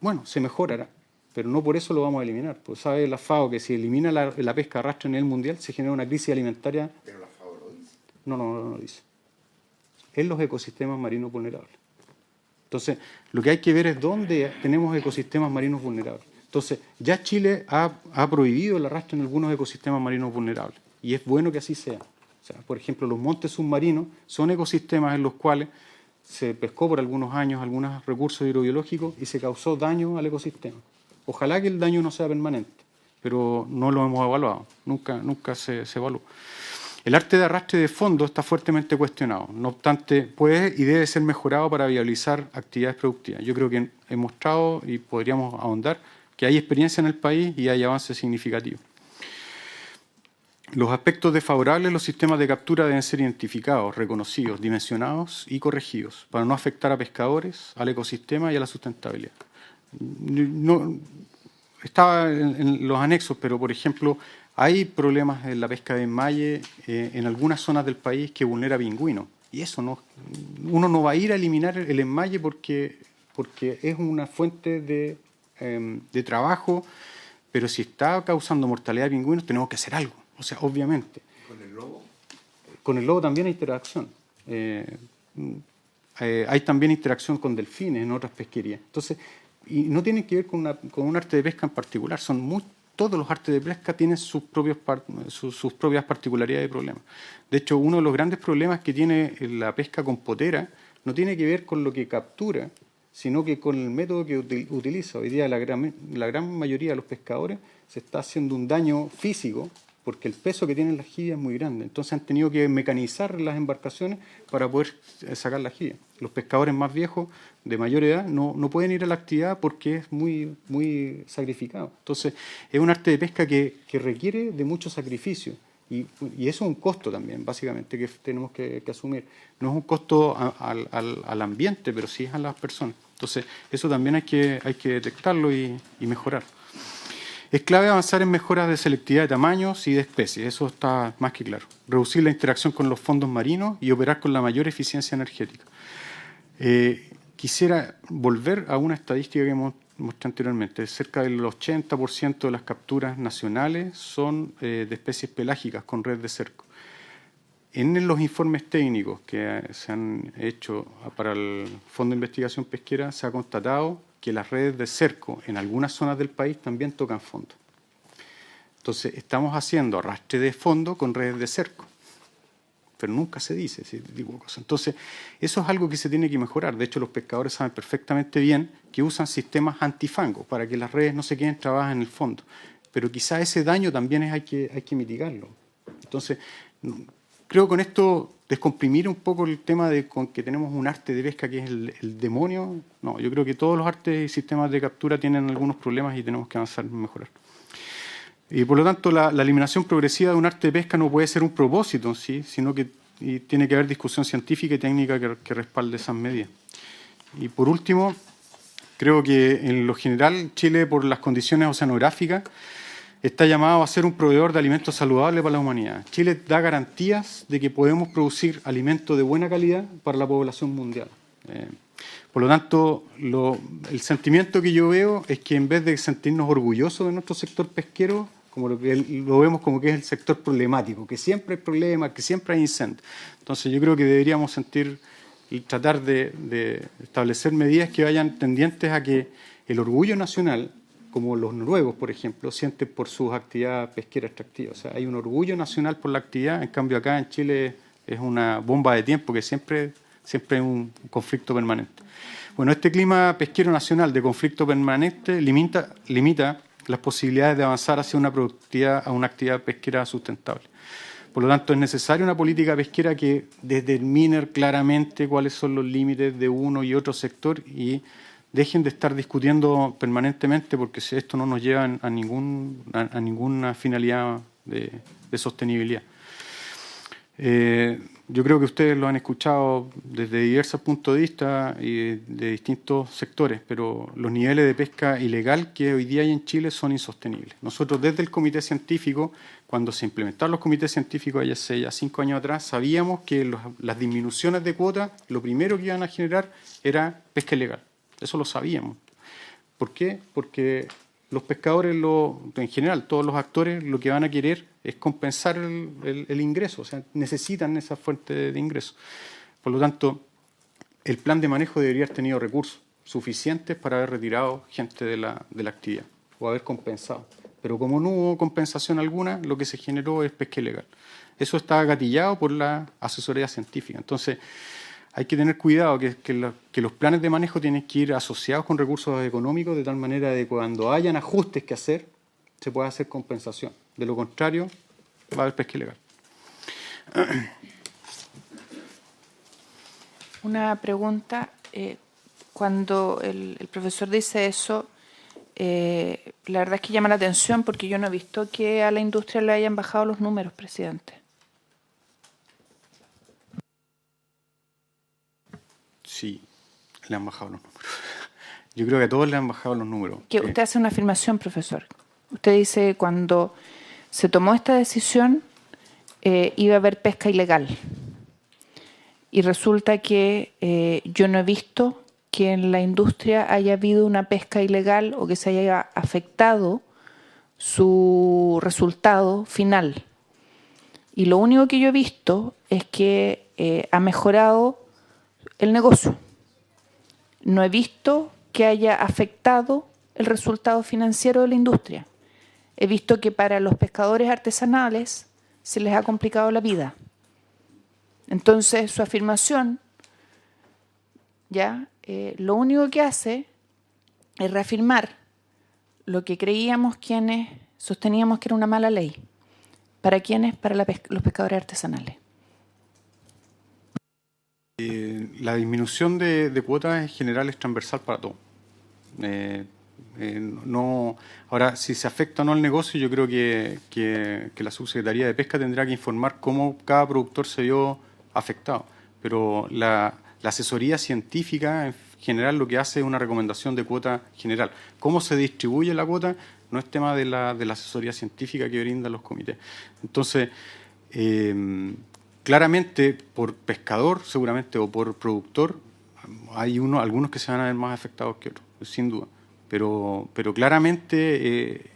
bueno, se mejorará, pero no por eso lo vamos a eliminar. Pues sabe la FAO que si elimina la pesca de arrastre a nivel mundial se genera una crisis alimentaria. Pero la FAO lo dice. No lo dice. En los ecosistemas marinos vulnerables. Entonces, lo que hay que ver es dónde tenemos ecosistemas marinos vulnerables. Entonces, ya Chile ha prohibido el arrastre en algunos ecosistemas marinos vulnerables, y es bueno que así sea. O sea, por ejemplo, los montes submarinos son ecosistemas en los cuales se pescó por algunos años algunos recursos hidrobiológicos y se causó daño al ecosistema. Ojalá que el daño no sea permanente, pero no lo hemos evaluado, nunca se evaluó. El arte de arrastre de fondo está fuertemente cuestionado, no obstante puede y debe ser mejorado para viabilizar actividades productivas. Yo creo que he mostrado y podríamos ahondar que hay experiencia en el país y hay avances significativos. Los aspectos desfavorables de los sistemas de captura deben ser identificados, reconocidos, dimensionados y corregidos para no afectar a pescadores, al ecosistema y a la sustentabilidad. No, estaba en los anexos, pero por ejemplo, hay problemas en la pesca de enmalle en algunas zonas del país que vulnera pingüinos. Y eso uno no va a ir a eliminar el enmalle porque es una fuente de trabajo, pero si está causando mortalidad de pingüinos tenemos que hacer algo. O sea, obviamente. ¿Con el lobo? Con el lobo también hay interacción. Hay también interacción con delfines en otras pesquerías. Entonces, y no tiene que ver con un arte de pesca en particular. Todos los artes de pesca tienen sus propias particularidades y problemas. De hecho, uno de los grandes problemas que tiene la pesca con potera no tiene que ver con lo que captura, sino que con el método que utiliza. Hoy día la gran mayoría de los pescadores se está haciendo un daño físico porque el peso que tienen las jibias es muy grande. Entonces han tenido que mecanizar las embarcaciones para poder sacar las jibias. Los pescadores más viejos, de mayor edad, no pueden ir a la actividad porque es muy sacrificado. Entonces es un arte de pesca que requiere de mucho sacrificio. Y eso es un costo también, básicamente, que tenemos que asumir. No es un costo al ambiente, pero sí a las personas. Entonces eso también hay que detectarlo y mejorar. Es clave avanzar en mejoras de selectividad de tamaños y de especies, eso está más que claro. Reducir la interacción con los fondos marinos y operar con la mayor eficiencia energética. Quisiera volver a una estadística que mostré anteriormente. Cerca del 80% de las capturas nacionales son de especies pelágicas con red de cerco. En los informes técnicos que se han hecho para el Fondo de Investigación Pesquera se ha constatado que las redes de cerco en algunas zonas del país también tocan fondo. Entonces, estamos haciendo arrastre de fondo con redes de cerco, pero nunca se dice ese tipo de cosas. Entonces, eso es algo que se tiene que mejorar. De hecho, los pescadores saben perfectamente bien que usan sistemas antifango para que las redes no se queden trabadas en el fondo. Pero quizá ese daño también hay que mitigarlo. Entonces, creo que con esto descomprimir un poco el tema de con que tenemos un arte de pesca que es el demonio. No, yo creo que todos los artes y sistemas de captura tienen algunos problemas y tenemos que avanzar en mejorar. Y por lo tanto, la eliminación progresiva de un arte de pesca no puede ser un propósito, ¿sí? Sino que tiene que haber discusión científica y técnica que respalde esas medidas. Y por último, creo que en lo general Chile, por las condiciones oceanográficas, está llamado a ser un proveedor de alimentos saludables para la humanidad. Chile da garantías de que podemos producir alimentos de buena calidad para la población mundial. Por lo tanto, el sentimiento que yo veo es que en vez de sentirnos orgullosos de nuestro sector pesquero, como lo vemos como que es el sector problemático, que siempre hay problemas, que siempre hay incendios. Entonces yo creo que deberíamos sentir y tratar de establecer medidas que vayan tendientes a que el orgullo nacional, como los noruegos, por ejemplo, sienten por sus actividades pesqueras extractivas. O sea, hay un orgullo nacional por la actividad, en cambio acá en Chile es una bomba de tiempo que siempre hay un conflicto permanente. Bueno, este clima pesquero nacional de conflicto permanente limita las posibilidades de avanzar hacia una actividad pesquera sustentable. Por lo tanto, es necesaria una política pesquera que determine claramente cuáles son los límites de uno y otro sector y dejen de estar discutiendo permanentemente, porque esto no nos lleva a ninguna finalidad de sostenibilidad. Yo creo que ustedes lo han escuchado desde diversos puntos de vista y de distintos sectores, pero los niveles de pesca ilegal que hoy día hay en Chile son insostenibles. Nosotros desde el Comité Científico, cuando se implementaron los comités científicos hace ya 5 años atrás, sabíamos que las disminuciones de cuotas, lo primero que iban a generar era pesca ilegal. Eso lo sabíamos. ¿Por qué? Porque los pescadores, en general, todos los actores, lo que van a querer es compensar el ingreso, o sea, necesitan esa fuente de ingreso. Por lo tanto, el plan de manejo debería haber tenido recursos suficientes para haber retirado gente de la actividad. o haber compensado. Pero como no hubo compensación alguna, lo que se generó es pesca ilegal. Eso está gatillado por la asesoría científica. Entonces, hay que tener cuidado que los planes de manejo tienen que ir asociados con recursos económicos, de tal manera de que cuando hayan ajustes que hacer, se pueda hacer compensación. De lo contrario, va a haber pesca ilegal. Una pregunta. Cuando el profesor dice eso, la verdad es que llama la atención porque yo no he visto que a la industria le hayan bajado los números, presidente. Sí, le han bajado los números. Yo creo que a todos le han bajado los números. Que usted hace una afirmación, profesor. Usted dice que cuando se tomó esta decisión iba a haber pesca ilegal. Y resulta que yo no he visto que en la industria haya habido una pesca ilegal o que se haya afectado su resultado final. Y lo único que yo he visto es que ha mejorado el negocio. No he visto que haya afectado el resultado financiero de la industria. He visto que para los pescadores artesanales se les ha complicado la vida. Entonces, su afirmación, ya, lo único que hace es reafirmar lo que creíamos quienes sosteníamos que era una mala ley. ¿Para quiénes? Para los pescadores artesanales. La disminución de cuotas en general es transversal para todo. No, ahora, si se afecta o no el negocio, yo creo que la Subsecretaría de Pesca tendrá que informar cómo cada productor se vio afectado. Pero la asesoría científica en general lo que hace es una recomendación de cuota general. Cómo se distribuye la cuota no es tema de la asesoría científica que brindan los comités. Entonces, claramente por pescador seguramente o por productor hay algunos que se van a ver más afectados que otros, sin duda. Pero claramente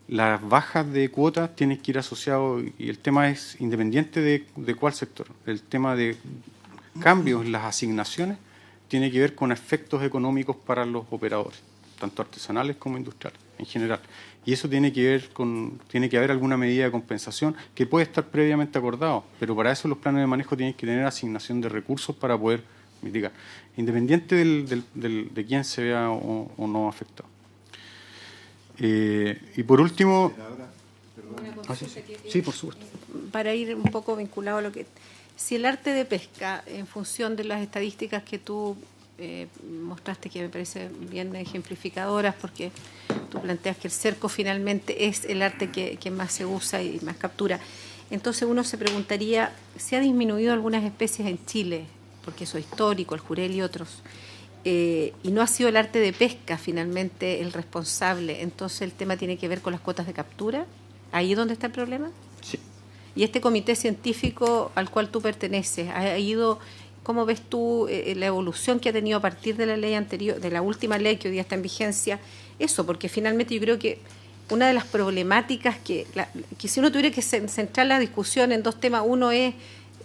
las bajas de cuotas tienen que ir asociados, y el tema es independiente de cuál sector. El tema de cambios en las asignaciones tiene que ver con efectos económicos para los operadores, tanto artesanales como industriales en general. Y eso tiene que haber alguna medida de compensación que puede estar previamente acordado, pero para eso los planes de manejo tienen que tener asignación de recursos para poder mitigar, independiente de quién se vea o no afectado. Y por último... Sí, por supuesto. Para ir un poco vinculado a lo que... Si el arte de pesca, en función de las estadísticas que tú mostraste, que me parecen bien ejemplificadoras, porque tú planteas que el cerco finalmente es el arte que más se usa y más captura. Entonces uno se preguntaría, ¿se ha disminuido algunas especies en Chile? Porque eso es histórico, el jurel y otros. Y no ha sido el arte de pesca finalmente el responsable. Entonces el tema tiene que ver con las cuotas de captura. ¿Ahí es donde está el problema? Sí. Y este comité científico al cual tú perteneces, ¿ha ido, cómo ves tú la evolución que ha tenido a partir de la ley anterior, de la última ley que hoy día está en vigencia? Eso, porque finalmente yo creo que una de las problemáticas que si uno tuviera que centrar la discusión en dos temas, uno es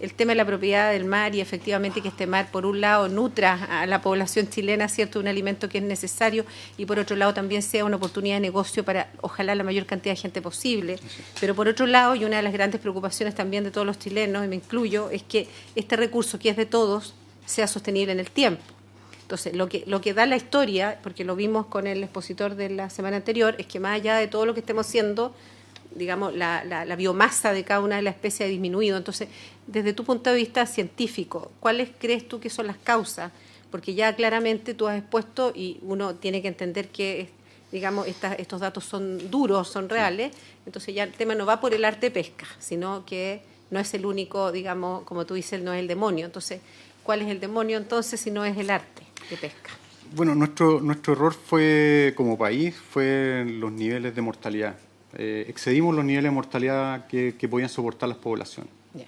el tema de la propiedad del mar y efectivamente que este mar, por un lado, nutra a la población chilena, ¿cierto?, un alimento que es necesario, y por otro lado también sea una oportunidad de negocio para, ojalá, la mayor cantidad de gente posible. Pero por otro lado, y una de las grandes preocupaciones también de todos los chilenos, y me incluyo, es que este recurso que es de todos sea sostenible en el tiempo. Entonces, lo que da la historia, porque lo vimos con el expositor de la semana anterior, es que más allá de todo lo que estemos haciendo, digamos, la biomasa de cada una de las especies ha disminuido. Entonces, desde tu punto de vista científico, ¿cuáles crees tú que son las causas? Porque ya claramente tú has expuesto y uno tiene que entender que, digamos, estos datos son duros, son reales. Entonces ya el tema no va por el arte de pesca, sino que no es el único, digamos, como tú dices, no es el demonio. Entonces, ¿cuál es el demonio entonces si no es el arte de pesca? Bueno, nuestro error fue, como país, fue los niveles de mortalidad. Excedimos los niveles de mortalidad que podían soportar las poblaciones. Yeah.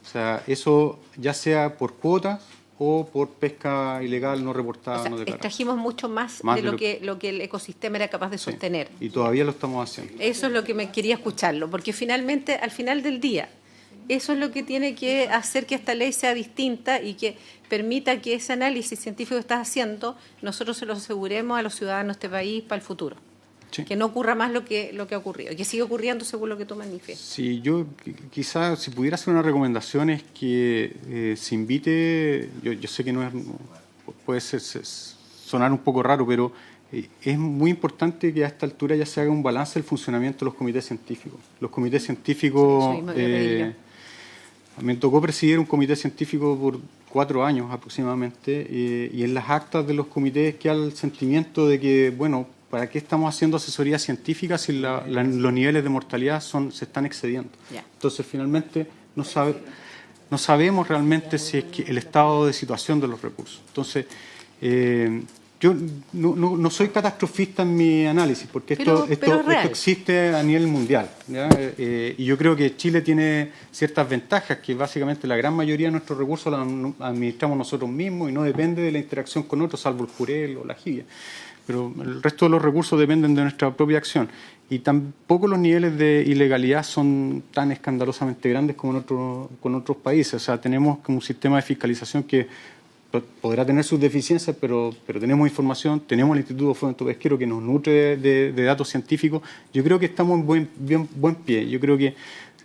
O sea, eso ya sea por cuotas o por pesca ilegal no reportada, o sea, no declarada. extrajimos mucho más de lo que el ecosistema era capaz de sostener. Sí, y todavía lo estamos haciendo. Eso es lo que me quería escucharlo, porque finalmente, al final del día, Eso es lo que tiene que hacer que esta ley sea distinta y que permita que ese análisis científico que estás haciendo, nosotros se lo aseguremos a los ciudadanos de este país para el futuro. Sí. Que no ocurra más lo que ha ocurrido, y que siga ocurriendo según lo que tú manifiestas. Sí, yo quizás si pudiera hacer una recomendación es que se invite, yo sé que no es, puede sonar un poco raro, pero es muy importante que a esta altura ya se haga un balance del funcionamiento de los comités científicos. Los comités científicos, me tocó presidir un comité científico por 4 años aproximadamente, y en las actas de los comités queda el sentimiento de que, bueno, ¿para qué estamos haciendo asesoría científica si los niveles de mortalidad se están excediendo? Yeah. Entonces, finalmente, no sabemos realmente si es que el estado de situación de los recursos. Entonces, yo no soy catastrofista en mi análisis, porque esto existe a nivel mundial, ¿ya? Y yo creo que Chile tiene ciertas ventajas, que básicamente la gran mayoría de nuestros recursos los administramos nosotros mismos y no depende de la interacción con otros, salvo el Jurel o la Jibia. Pero el resto de los recursos dependen de nuestra propia acción. Y tampoco los niveles de ilegalidad son tan escandalosamente grandes como con otros países. O sea, tenemos un sistema de fiscalización que podrá tener sus deficiencias, pero tenemos información, tenemos el Instituto de Fomento Pesquero que nos nutre de datos científicos. Yo creo que estamos en buen pie. Yo creo que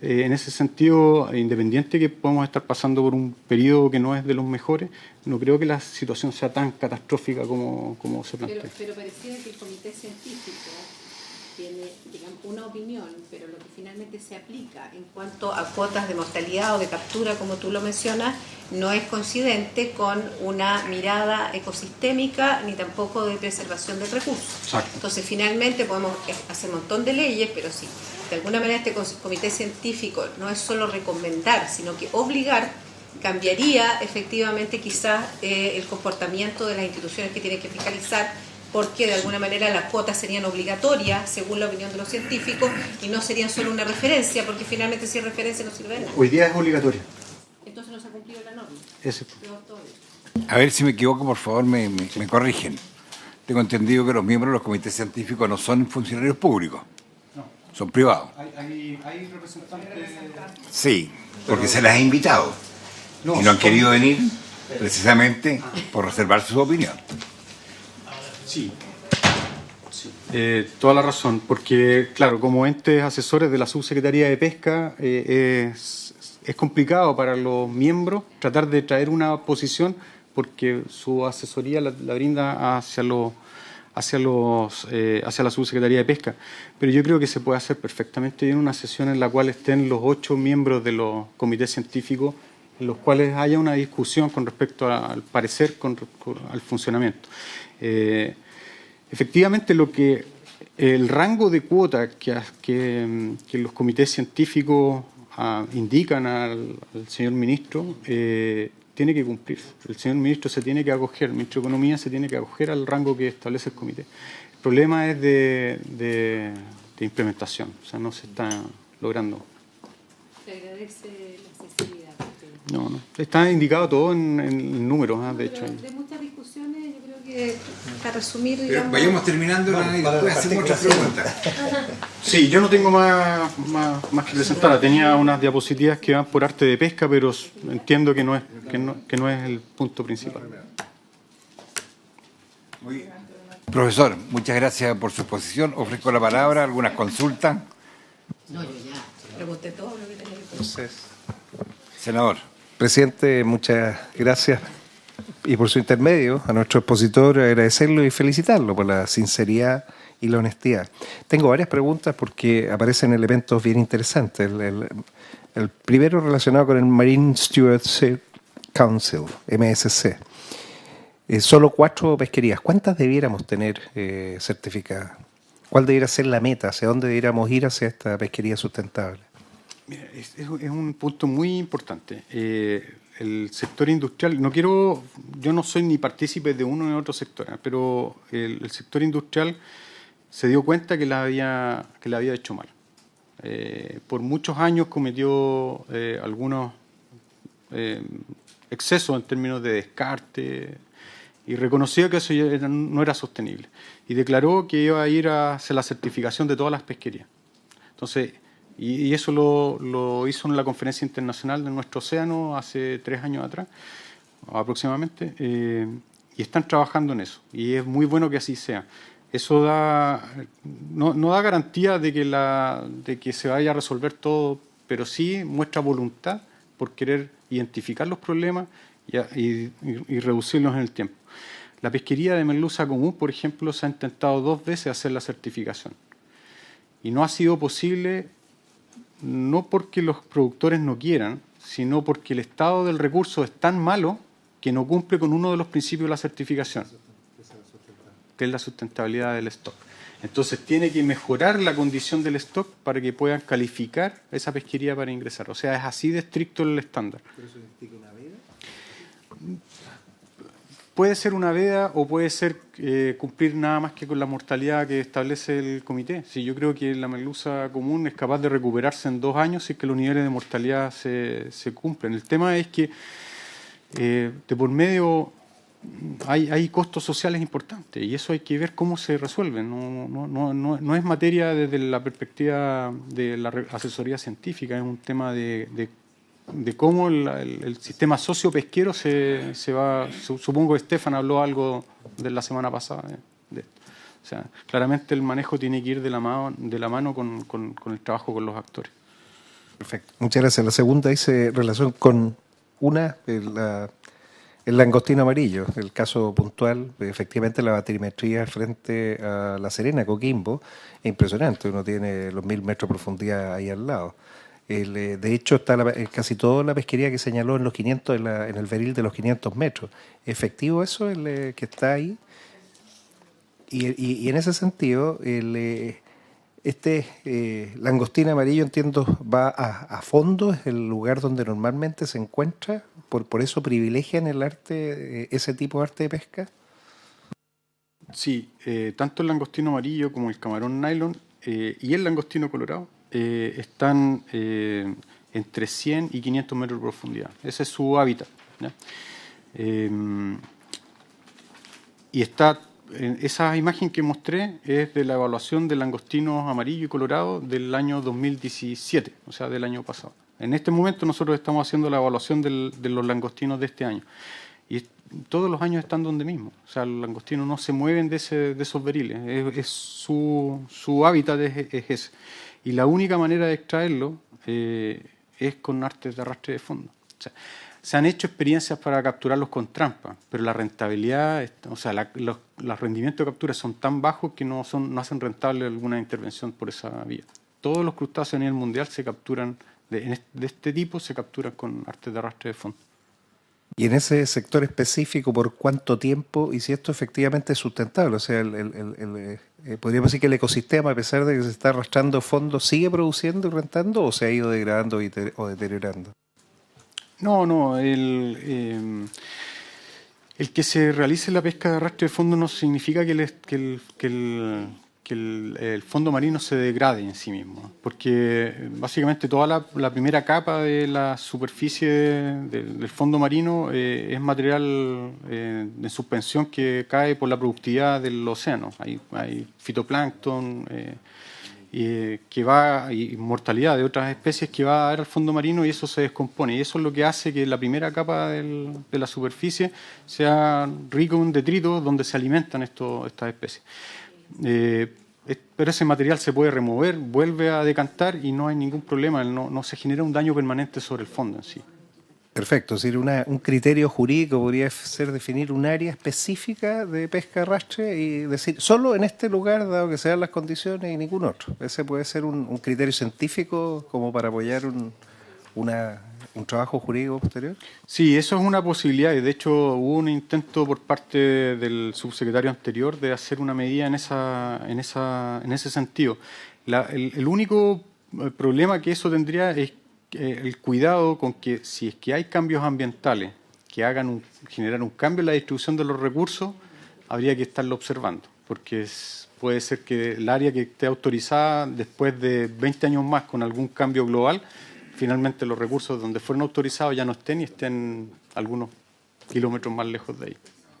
en ese sentido, independiente que podamos estar pasando por un periodo que no es de los mejores, no creo que la situación sea tan catastrófica como se plantea. Pero pareciera que el comité científico tiene, digamos, una opinión, pero lo que finalmente se aplica en cuanto a cuotas de mortalidad o de captura, como tú lo mencionas, no es coincidente con una mirada ecosistémica ni tampoco de preservación del recurso. Exacto. Entonces, finalmente podemos hacer un montón de leyes, pero sí, de alguna manera este comité científico no es solo recomendar, sino que obligar, cambiaría efectivamente quizás el comportamiento de las instituciones que tienen que fiscalizar, porque de alguna manera las cuotas serían obligatorias según la opinión de los científicos y no serían solo una referencia, porque finalmente si es referencia no sirve de nada. Hoy día es obligatorio. Entonces no se ha cumplido la norma. A ver si me equivoco, por favor, me corrigen. Tengo entendido que los miembros de los comités científicos no son funcionarios públicos, no. Son privados. Hay representantes. Sí, porque se les ha invitado y no han querido venir precisamente por reservar su opinión. Sí. Toda la razón, porque, claro, como entes asesores de la Subsecretaría de Pesca, es complicado para los miembros tratar de traer una posición, porque su asesoría la brinda hacia la Subsecretaría de Pesca. Pero yo creo que se puede hacer perfectamente bien una sesión en la cual estén los 8 miembros de los comités científicos, en los cuales haya una discusión con respecto al parecer, al funcionamiento. Efectivamente, el rango de cuota que los comités científicos indican al señor ministro tiene que cumplirse. El señor ministro se tiene que acoger, el ministro de Economía se tiene que acoger al rango que establece el comité. El problema es de implementación, o sea, no se está logrando. Te agradece la sinceridad. No. Está indicado todo en números, de hecho. De muchas discusiones, yo creo que para resumir, Pero digamos... vayamos terminando y después hacemos otras preguntas. Sí, yo no tengo más que presentar. Tenía unas diapositivas que van por arte de pesca, pero entiendo que no es el punto principal. Muy bien. Profesor, muchas gracias por su exposición. Ofrezco la palabra, algunas consultas. No, yo ya pregunté todo lo que tenía que Entonces, Senador. presidente, muchas gracias. Y por su intermedio, a nuestro expositor, agradecerlo y felicitarlo por la sinceridad y la honestidad. Tengo varias preguntas porque aparecen elementos bien interesantes. El primero relacionado con el Marine Stewardship Council, MSC. Solo 4 pesquerías. ¿Cuántas debiéramos tener certificadas? ¿Cuál debiera ser la meta? ¿Hacia dónde debiéramos ir hacia esta pesquería sustentable? Mira, es un punto muy importante. El sector industrial, yo no soy ni partícipe de uno ni otro sector, pero el sector industrial se dio cuenta que la había hecho mal. Por muchos años cometió algunos excesos en términos de descarte y reconoció que eso no era sostenible y declaró que iba a ir hacia la certificación de todas las pesquerías. Entonces, Y eso lo hizo en la conferencia internacional de nuestro océano hace 3 años atrás, aproximadamente, y están trabajando en eso. Y es muy bueno que así sea. Eso no da garantía de que se vaya a resolver todo, pero sí muestra voluntad por querer identificar los problemas y reducirlos en el tiempo. La pesquería de merluza común, por ejemplo, se ha intentado 2 veces hacer la certificación. Y no ha sido posible, no porque los productores no quieran, sino porque el estado del recurso es tan malo que no cumple con uno de los principios de la certificación, que es la sustentabilidad del stock. Entonces tiene que mejorar la condición del stock para que puedan calificar esa pesquería para ingresar. O sea, es así de estricto el estándar. ¿Pero eso implica una veda? Puede ser una veda o puede ser cumplir nada más que con la mortalidad que establece el comité. Sí, yo creo que la merluza común es capaz de recuperarse en 2 años si es que los niveles de mortalidad se cumplen. El tema es que de por medio hay costos sociales importantes y eso hay que ver cómo se resuelven. No es materia desde la perspectiva de la asesoría científica, es un tema de cómo el sistema sociopesquero se va. Supongo que Estefan habló algo de la semana pasada de esto. O sea, claramente el manejo tiene que ir de la mano con el trabajo con los actores. Perfecto. Muchas gracias. La segunda dice relación con el langostino amarillo, el caso puntual, efectivamente la batimetría frente a La Serena, Coquimbo, es impresionante. Uno tiene los 1000 metros de profundidad ahí al lado. De hecho, está casi toda la pesquería que señaló en los 500, en el veril de los 500 metros. ¿Efectivo eso, que está ahí? Y en ese sentido, langostín amarillo, entiendo, va a fondo, es el lugar donde normalmente se encuentra, por eso privilegian el arte, ese tipo de arte de pesca. Sí, tanto el langostino amarillo como el camarón nylon y el langostino colorado están entre 100 y 500 metros de profundidad. Ese es su hábitat, ¿ya? Y esa imagen que mostré es de la evaluación de langostinos amarillo y colorado del año 2017, o sea, del año pasado. En este momento nosotros estamos haciendo la evaluación de los langostinos de este año. Y todos los años están donde mismo. O sea, los langostinos no se mueven de esos veriles. Su hábitat es ese. Y la única manera de extraerlo es con artes de arrastre de fondo. O sea, se han hecho experiencias para capturarlos con trampa, pero la rentabilidad, o sea, los rendimientos de captura son tan bajos que no hacen rentable alguna intervención por esa vía. Todos los crustáceos a nivel mundial se capturan, de este tipo, se capturan con artes de arrastre de fondo. Y en ese sector específico, ¿por cuánto tiempo? Y si esto efectivamente es sustentable, o sea, podríamos decir que el ecosistema, a pesar de que se está arrastrando fondo, ¿sigue produciendo y rentando o se ha ido degradando o deteriorando? No, el que se realice la pesca de arrastre de fondo no significa que el fondo marino se degrade en sí mismo, porque básicamente toda la primera capa de la superficie del fondo marino es material de suspensión que cae por la productividad del océano. Hay fitoplancton y mortalidad de otras especies que va a dar al fondo marino y eso se descompone. Y eso es lo que hace que la primera capa de la superficie sea rico en detritos donde se alimentan estas especies. Pero ese material se puede remover, vuelve a decantar y no hay ningún problema, no se genera un daño permanente sobre el fondo en sí. Perfecto, es decir, un criterio jurídico podría ser definir un área específica de pesca arrastre y decir, solo en este lugar, dado que se dan las condiciones, y ningún otro. Ese puede ser un criterio científico como para apoyar un trabajo jurídico posterior. Sí, eso es una posibilidad y de hecho hubo un intento por parte del subsecretario anterior de hacer una medida en ese sentido. El único problema que eso tendría es el cuidado con que si es que hay cambios ambientales que generar un cambio en la distribución de los recursos, habría que estarlo observando, porque puede ser que el área que esté autorizada después de 20 años más con algún cambio global, finalmente los recursos donde fueron autorizados ya no estén y estén algunos kilómetros más lejos de ahí.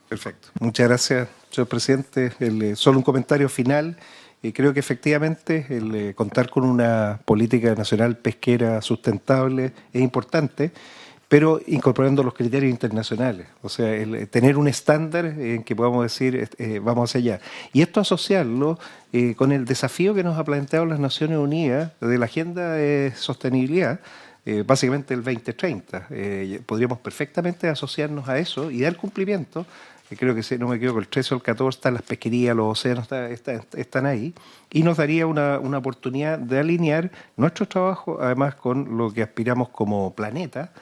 Perfecto. Muchas gracias, señor presidente. Solo un comentario final. creo que efectivamente el contar con una política nacional pesquera sustentable es importante, pero incorporando los criterios internacionales, o sea, el tener un estándar en que podamos decir vamos hacia allá. Y esto asociarlo con el desafío que nos ha planteado las Naciones Unidas de la Agenda de Sostenibilidad, básicamente el 2030. Podríamos perfectamente asociarnos a eso y dar cumplimiento. Creo que, si no me equivoco, el 13 o el 14 están las pesquerías, los océanos están ahí, y nos daría una oportunidad de alinear nuestro trabajo, además, con lo que aspiramos como planeta,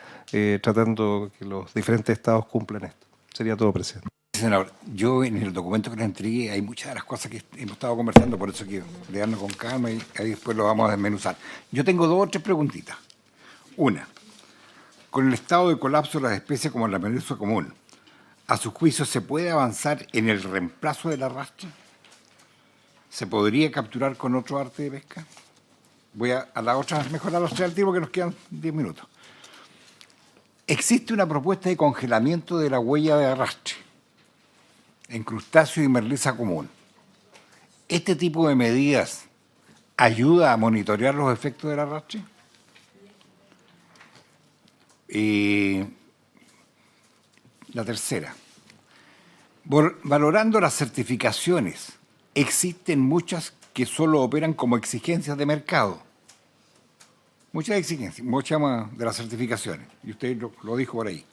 tratando que los diferentes estados cumplan esto. Sería todo, presidente. Senador, yo en el documento que les entregué hay muchas de las cosas que hemos estado conversando, por eso quiero leernos con calma y ahí después lo vamos a desmenuzar. Yo tengo 2 o 3 preguntitas. Una, con el estado de colapso de las especies como en la península común, ¿a su juicio se puede avanzar en el reemplazo del arrastre? ¿Se podría capturar con otro arte de pesca? Voy a la otra, mejorar los 3 al tiro porque nos quedan 10 minutos. Existe una propuesta de congelamiento de la huella de arrastre en crustáceo y merluza común. ¿Este tipo de medidas ayuda a monitorear los efectos del arrastre? La tercera, valorando las certificaciones, existen muchas que solo operan como exigencias de mercado. Muchas exigencias, muchas de las certificaciones, y usted lo dijo por ahí.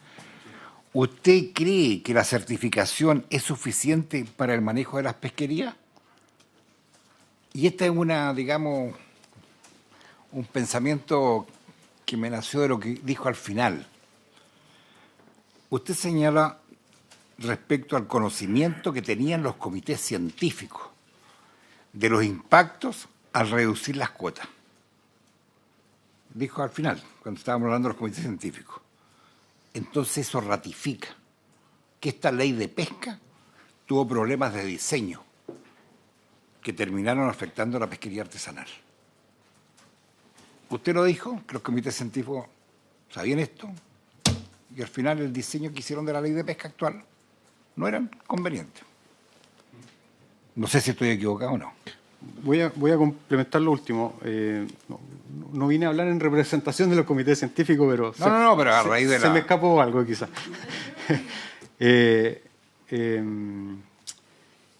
¿Usted cree que la certificación es suficiente para el manejo de las pesquerías? Y esta es digamos, un pensamiento que me nació de lo que dijo al final. Usted señala respecto al conocimiento que tenían los comités científicos de los impactos al reducir las cuotas. Dijo al final, cuando estábamos hablando de los comités científicos. Entonces eso ratifica que esta ley de pesca tuvo problemas de diseño que terminaron afectando a la pesquería artesanal. Usted lo dijo, que los comités científicos sabían esto, y al final el diseño que hicieron de la ley de pesca actual no eran convenientes. No sé si estoy equivocado o no. Voy a complementar lo último. No vine a hablar en representación de los comités científicos, pero... No, pero a raíz de se me escapó algo, quizás.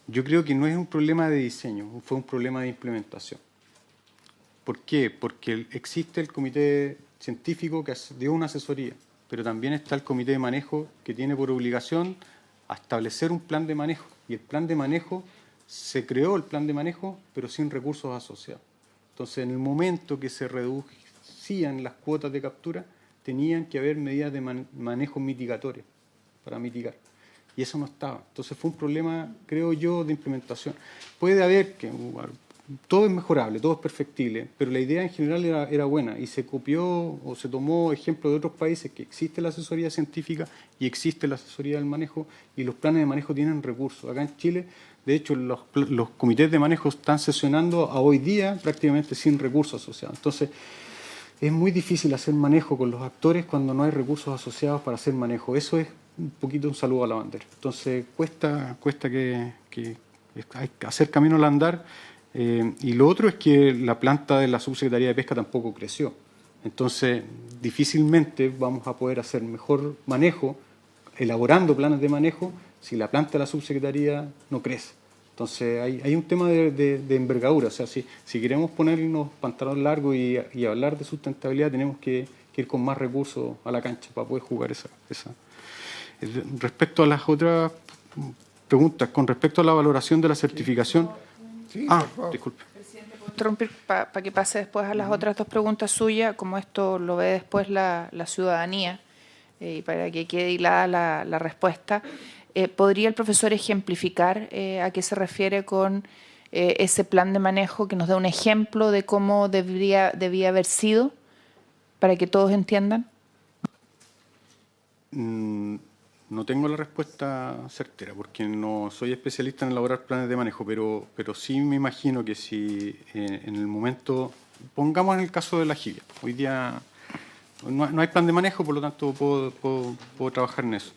Yo creo que no es un problema de diseño, fue un problema de implementación. ¿Por qué? Porque existe el comité científico que dio una asesoría, pero también está el comité de manejo que tiene por obligación a establecer un plan de manejo. Y el plan de manejo, se creó el plan de manejo, pero sin recursos asociados. Entonces, en el momento que se reducían las cuotas de captura, tenían que haber medidas de manejo mitigatorias para mitigar. Y eso no estaba. Entonces, fue un problema, creo yo, de implementación. Puede haber que... Todo es mejorable, todo es perfectible, pero la idea en general era buena y se copió o se tomó ejemplo de otros países que existe la asesoría científica y existe la asesoría del manejo y los planes de manejo tienen recursos. Acá en Chile, de hecho, los comités de manejo están sesionando a hoy día prácticamente sin recursos asociados. Entonces, es muy difícil hacer manejo con los actores cuando no hay recursos asociados para hacer manejo. Eso es un poquito un saludo a la bandera. Entonces, cuesta que hay que hacer camino al andar. Y lo otro es que la planta de la Subsecretaría de Pesca tampoco creció. Entonces, difícilmente vamos a poder hacer mejor manejo, elaborando planes de manejo, si la planta de la Subsecretaría no crece. Entonces, hay un tema de envergadura. O sea, si queremos ponernos pantalones largos y hablar de sustentabilidad, tenemos que ir con más recursos a la cancha para poder jugar esa. Respecto a las otras preguntas, con respecto a la valoración de la certificación... Sí, disculpe. Presidente, ¿puedo interrumpir para que pase después a las otras 2 preguntas suyas? Como esto lo ve después la ciudadanía, y para que quede hilada la respuesta, ¿podría el profesor ejemplificar a qué se refiere con ese plan de manejo, que nos dé un ejemplo de cómo debía haber sido, para que todos entiendan? No tengo la respuesta certera, porque no soy especialista en elaborar planes de manejo, pero sí me imagino que si en el momento, pongamos en el caso de la jibia, hoy día no hay plan de manejo, por lo tanto puedo trabajar en eso.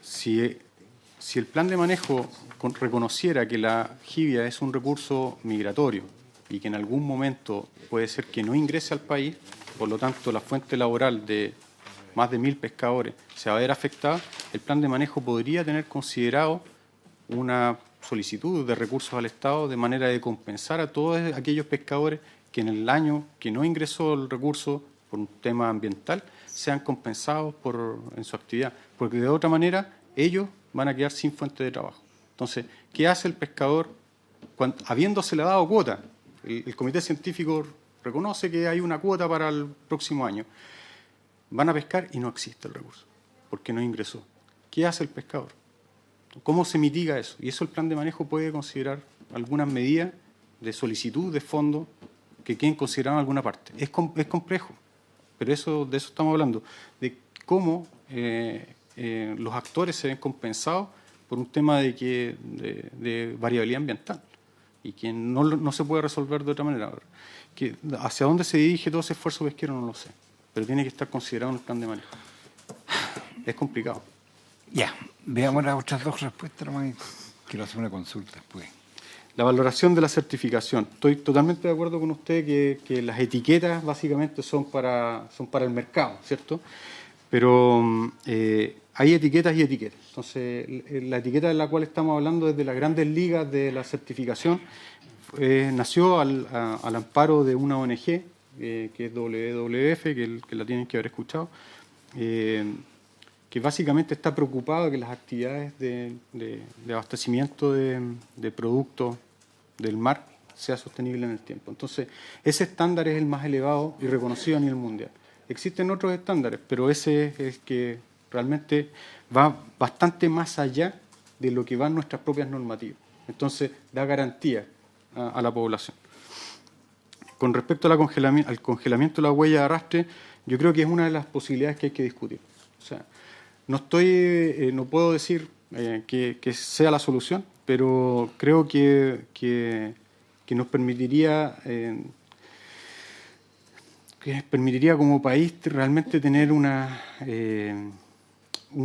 Si si el plan de manejo reconociera que la jibia es un recurso migratorio y que en algún momento puede ser que no ingrese al país, por lo tanto la fuente laboral de más de 1.000 pescadores se va a ver afectada, el plan de manejo podría tener considerado una solicitud de recursos al Estado de manera de compensar a todos aquellos pescadores que en el año que no ingresó el recurso por un tema ambiental sean compensados en su actividad, porque de otra manera ellos van a quedar sin fuente de trabajo. Entonces, ¿qué hace el pescador habiéndosele dado cuota? El comité científico reconoce que hay una cuota para el próximo año. Van a pescar y no existe el recurso, porque no ingresó. ¿Qué hace el pescador? ¿Cómo se mitiga eso? Y eso el plan de manejo puede considerar algunas medidas de solicitud de fondos que queden consideradas en alguna parte. Es complejo, pero de eso estamos hablando, de cómo los actores se ven compensados por un tema de variabilidad ambiental y que no se puede resolver de otra manera. ¿Hacia dónde se dirige todo ese esfuerzo pesquero? No lo sé, pero tiene que estar considerado en el plan de manejo. Es complicado. Ya, veamos las otras dos respuestas, hermano. Quiero hacer una consulta después. La valoración de la certificación. Estoy totalmente de acuerdo con usted que las etiquetas básicamente son para el mercado, ¿cierto? Pero hay etiquetas y etiquetas. Entonces, la etiqueta de la cual estamos hablando desde las grandes ligas de la certificación nació al amparo de una ONG, que es WWF, que la tienen que haber escuchado, que básicamente está preocupado que las actividades de abastecimiento de productos del mar sea sostenible en el tiempo. Entonces, ese estándar es el más elevado y reconocido a nivel mundial. Existen otros estándares, pero ese es el que realmente va bastante más allá de lo que van nuestras propias normativas. Entonces, da garantía a la población. Con respecto al congelamiento de la huella de arrastre, yo creo que es una de las posibilidades que hay que discutir. O sea, no puedo decir que sea la solución, pero creo que nos permitiría como país realmente tener un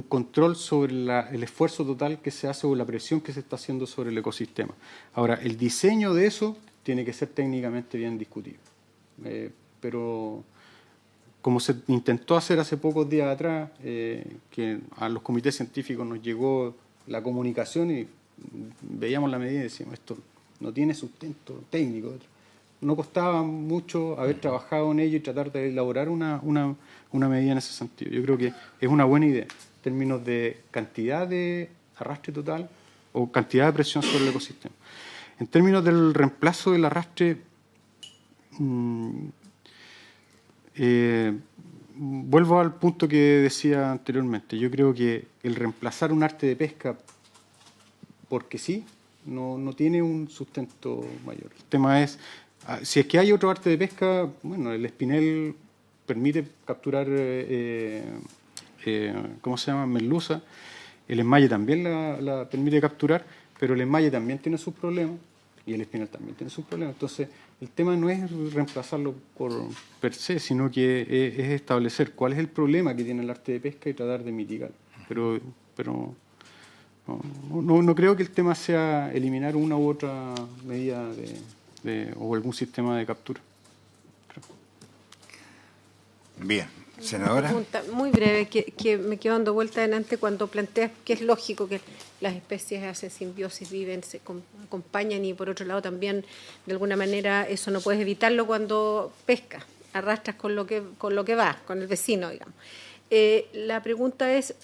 control sobre el esfuerzo total que se hace o la presión que se está haciendo sobre el ecosistema. Ahora, el diseño de eso tiene que ser técnicamente bien discutido. Pero como se intentó hacer hace pocos días atrás, que a los comités científicos nos llegó la comunicación y veíamos la medida y decíamos, esto no tiene sustento técnico. No costaba mucho haber trabajado en ello y tratar de elaborar una medida en ese sentido. Yo creo que es una buena idea en términos de cantidad de arrastre total o cantidad de presión sobre el ecosistema. En términos del reemplazo del arrastre, vuelvo al punto que decía anteriormente. Yo creo que el reemplazar un arte de pesca porque sí, no tiene un sustento mayor. El tema es, si es que hay otro arte de pesca, bueno, el espinel permite capturar, ¿cómo se llama?, merluza. El enmalle también la permite capturar, pero el enmalle también tiene sus problemas y el espinel también tiene sus problemas. Entonces, el tema no es reemplazarlo per se, sino que es establecer cuál es el problema que tiene el arte de pesca y tratar de mitigarlo. Pero no creo que el tema sea eliminar una u otra medida o algún sistema de captura. Bien, senadora. Una pregunta muy breve que me quedo dando vuelta adelante cuando planteas que es lógico que las especies hacen simbiosis, viven, se acompañan y por otro lado también de alguna manera eso no puedes evitarlo cuando pescas, arrastras con lo que va, con el vecino, digamos. La pregunta es,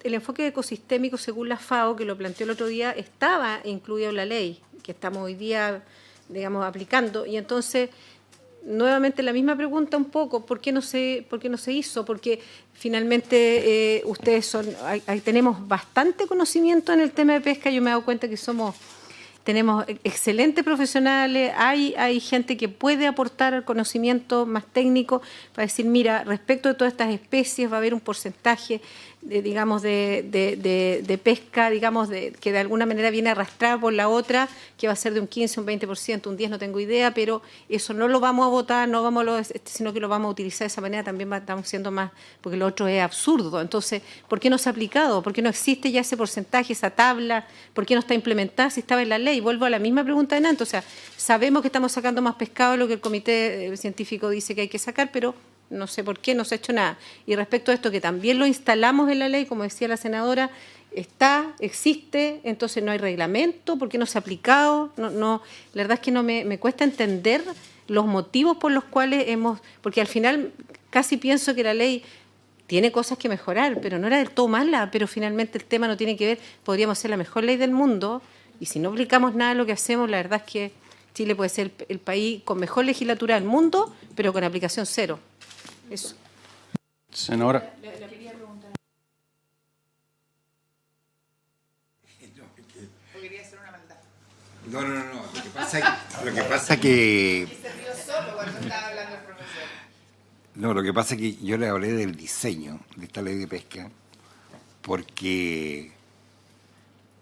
el enfoque ecosistémico según la FAO, que lo planteó el otro día, estaba incluido en la ley que estamos hoy día, digamos, aplicando, y entonces nuevamente la misma pregunta un poco, ¿por qué no se hizo? Porque finalmente ustedes tenemos bastante conocimiento en el tema de pesca. Yo me he dado cuenta que somos tenemos excelentes profesionales, hay gente que puede aportar conocimiento más técnico para decir, mira, respecto de todas estas especies va a haber un porcentaje de pesca, que de alguna manera viene arrastrada por la otra, que va a ser de un 15, un 20%, un 10%, no tengo idea, pero eso no lo vamos a votar, sino que lo vamos a utilizar de esa manera, también estamos siendo más, porque lo otro es absurdo. Entonces, ¿por qué no se ha aplicado? ¿Por qué no existe ya ese porcentaje, esa tabla? ¿Por qué no está implementada si estaba en la ley? Vuelvo a la misma pregunta de antes, o sea, sabemos que estamos sacando más pescado de lo que el comité científico dice que hay que sacar, pero no sé por qué no se ha hecho nada. Y respecto a esto, que también lo instalamos en la ley, como decía la senadora, existe, entonces no hay reglamento, ¿por qué no se ha aplicado? La verdad es que no me cuesta entender los motivos por los cuales porque al final casi pienso que la ley tiene cosas que mejorar, pero no era del todo mala, pero finalmente el tema no tiene que ver, podríamos ser la mejor ley del mundo, y si no aplicamos nada de lo que hacemos, la verdad es que Chile puede ser el país con mejor legislatura del mundo, pero con aplicación cero. Eso. Senadora. Quería hacer una maldad. No. Lo que pasa que... Se rió solo cuando estaba hablando el profesor. No, lo que pasa es que yo le hablé del diseño de esta ley de pesca porque...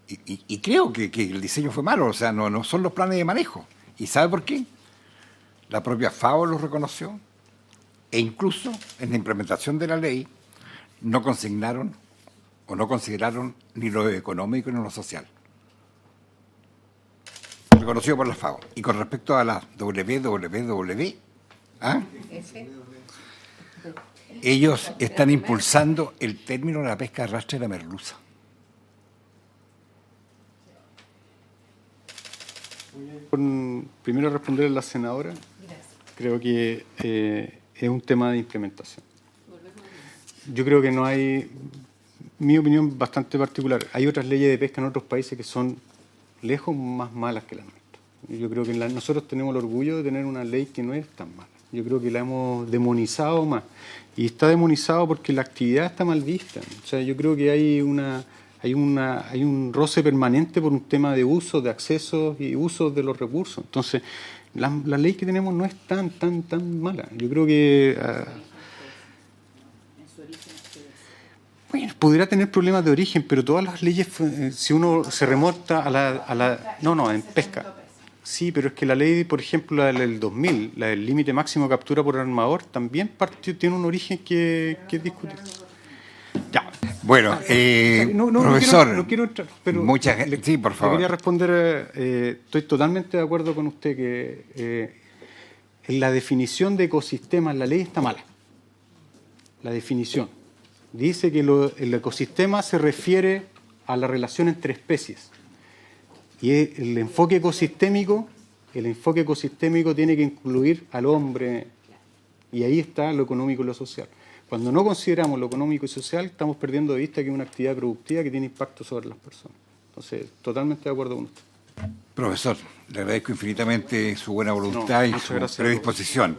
Y creo que el diseño fue malo, o sea, no son los planes de manejo. ¿Y sabe por qué? La propia FAO lo reconoció e incluso en la implementación de la ley no consignaron o no consideraron ni lo económico ni lo social. Reconocido por la FAO. Y con respecto a la WWW, ellos están impulsando el término de la pesca de arrastre de la merluza. Primero responder a la senadora. Creo que es un tema de implementación. Yo creo que no hay, mi opinión bastante particular, hay otras leyes de pesca en otros países que son lejos más malas que la nuestra. Yo creo que nosotros tenemos el orgullo de tener una ley que no es tan mala. Yo creo que la hemos demonizado más. Y está demonizado porque la actividad está mal vista. O sea, yo creo que hay un roce permanente por un tema de uso, de acceso y uso de los recursos. Entonces, la ley que tenemos no es tan mala. Yo creo que bueno, pudiera tener problemas de origen, pero todas las leyes, si uno se remonta a la en pesca. Sí, pero es que la ley, por ejemplo, la del 2000, la del límite máximo de captura por armador, también tiene un origen que es discutido. Ya. Bueno, profesor, no quiero entrar, pero sí, por favor. Le quería responder, estoy totalmente de acuerdo con usted que en la definición de ecosistemas la ley está mala. La definición. Dice que el ecosistema se refiere a la relación entre especies. Y el enfoque ecosistémico tiene que incluir al hombre, y ahí está lo económico y lo social. Cuando no consideramos lo económico y social, estamos perdiendo de vista que es una actividad productiva que tiene impacto sobre las personas. Entonces, totalmente de acuerdo con usted. Profesor, le agradezco infinitamente su buena voluntad y su predisposición.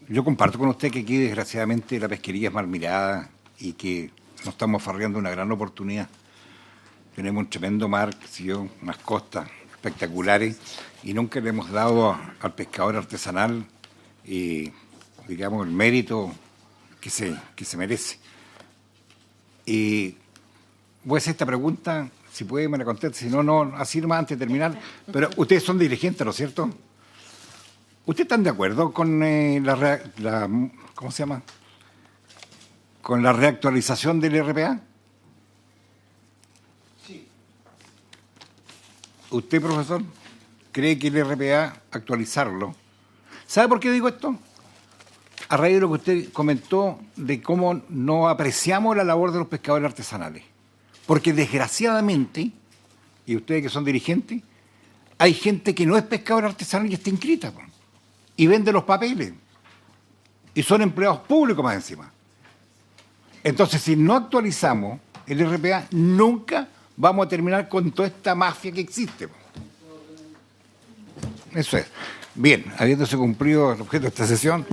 Yo comparto con usted que aquí, desgraciadamente, la pesquería es mal mirada y que nos estamos farreando una gran oportunidad. Tenemos un tremendo mar, unas costas espectaculares, y nunca le hemos dado al pescador artesanal digamos, el mérito que se merece. Voy a hacer esta pregunta, si puede me la conteste, si no, así nomás antes de terminar. Pero ustedes son dirigentes, ¿no es cierto? ¿Ustedes están de acuerdo con ¿cómo se llama? ¿Con la reactualización del RPA? Sí. ¿Usted, profesor, cree que el RPA actualizarlo? ¿Sabe por qué digo esto? A raíz de lo que usted comentó de cómo no apreciamos la labor de los pescadores artesanales. Porque desgraciadamente, y ustedes que son dirigentes, hay gente que no es pescador artesanal y está inscrita, y vende los papeles, y son empleados públicos más encima. Entonces, si no actualizamos el RPA, nunca vamos a terminar con toda esta mafia que existe. Eso es. Bien, habiéndose cumplido el objeto de esta sesión...